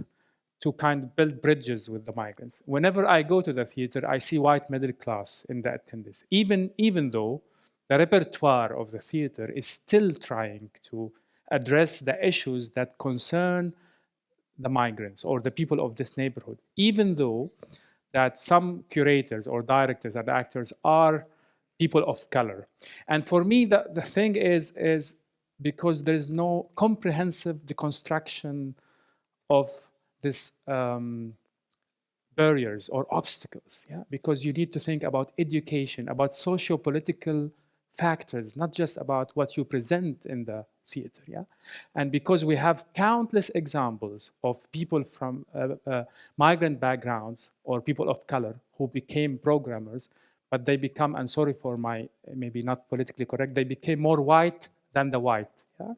to kind of build bridges with the migrants. Whenever I go to the theater, I see white middle class in the attendance, even though the repertoire of the theater is still trying to address the issues that concern the migrants or the people of this neighborhood, even though that some curators or directors and actors are people of color. And for me, the thing is because there is no comprehensive deconstruction of this barriers or obstacles, yeah? Because you need to think about education, about socio-political factors, not just about what you present in the theater, yeah? And because we have countless examples of people from migrant backgrounds or people of color who became programmers, but they become, and sorry for my maybe not politically correct, they became more white than the white, yeah?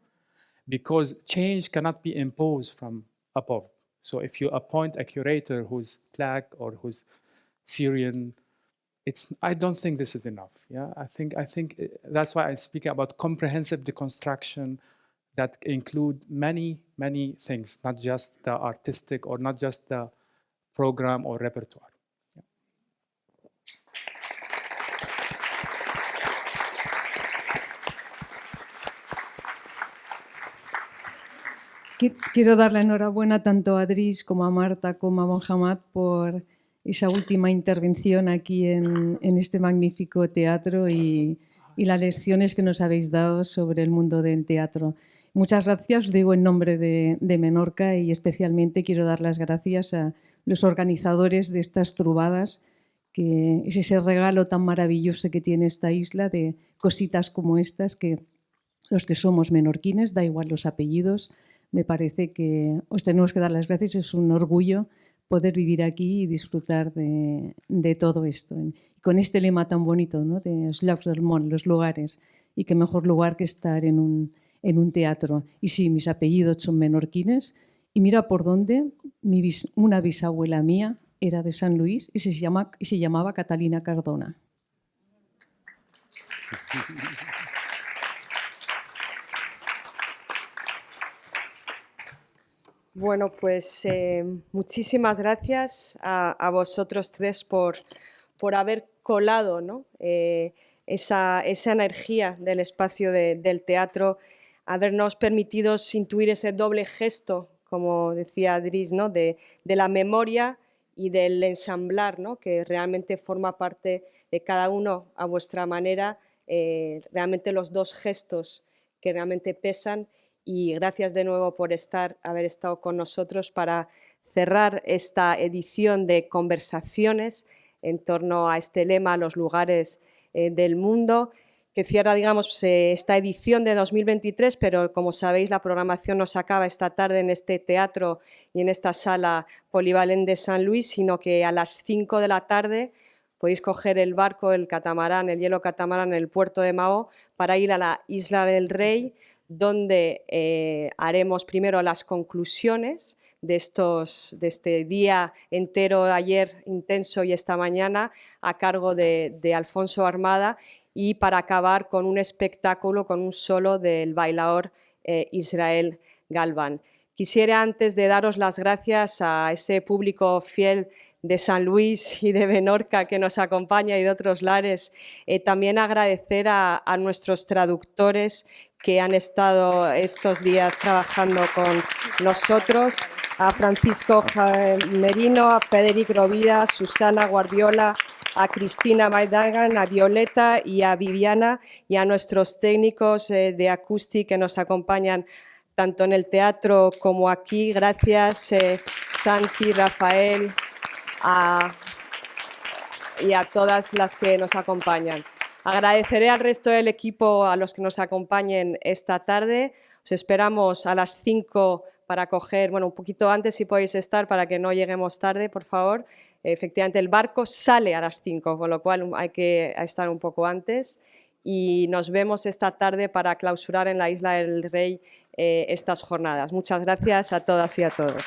Because change cannot be imposed from above. So if you appoint a curator who's Black or who's Syrian, I don't think this is enough. Yeah, I think that's why I speak about comprehensive deconstruction that include many things, not just the artistic or not just the program or repertoire. Yeah. Quiero dar la enhorabuena tanto a Dries como a Marta como a Mohammad por esa última intervención aquí en este magnífico teatro y las lecciones que nos habéis dado sobre el mundo del teatro. Muchas gracias, os digo en nombre de Menorca, y especialmente quiero dar las gracias a los organizadores de estas trubadas, que es ese regalo tan maravilloso que tiene esta isla de cositas como estas, que los que somos menorquines, da igual los apellidos, me parece que os tenemos que dar las gracias, es un orgullo poder vivir aquí y disfrutar de todo esto. Con este lema tan bonito, ¿no? De els llocs del món, los lugares, y qué mejor lugar que estar en un teatro. Y sí, mis apellidos son menorquines, y mira por dónde, una bisabuela mía era de San Luis y se llamaba Catalina Cardona. Bueno, pues muchísimas gracias a vosotros tres por haber colado, ¿no? esa energía del espacio del teatro, habernos permitido intuir ese doble gesto, como decía Dries, ¿no? de la memoria y del ensamblar, ¿no? Que realmente forma parte de cada uno a vuestra manera, realmente los dos gestos que realmente pesan. Y gracias de nuevo por haber estado con nosotros para cerrar esta edición de conversaciones en torno a este lema, los lugares del mundo, que cierra, digamos, esta edición de 2023, pero como sabéis la programación no se acaba esta tarde en este teatro y en esta sala polivalente de San Luis, sino que a las 5 de la tarde podéis coger el barco, el catamarán, el hielo catamarán en el puerto de Mahó para ir a la Isla del Rey, donde haremos primero las conclusiones de este día entero, ayer intenso y esta mañana, a cargo de Alfonso Armada, y para acabar con un espectáculo, con un solo del bailaor Israel Galván. Quisiera, antes de daros las gracias a ese público fiel de San Luis y de Menorca que nos acompaña y de otros lares, también agradecer a nuestros traductores que han estado estos días trabajando con nosotros, a Francisco Merino, a Federic Rovira, a Susana Guardiola, a Cristina Maidagan, a Violeta y a Viviana, y a nuestros técnicos de acústica que nos acompañan tanto en el teatro como aquí. Gracias, Santi, Rafael, y a todas las que nos acompañan. Agradeceré al resto del equipo, a los que nos acompañen esta tarde. Os esperamos a las 5 para coger, bueno, un poquito antes si podéis estar, para que no lleguemos tarde, por favor. Efectivamente, el barco sale a las 5, con lo cual hay que estar un poco antes. Y nos vemos esta tarde para clausurar en la Isla del Rey estas jornadas. Muchas gracias a todas y a todos.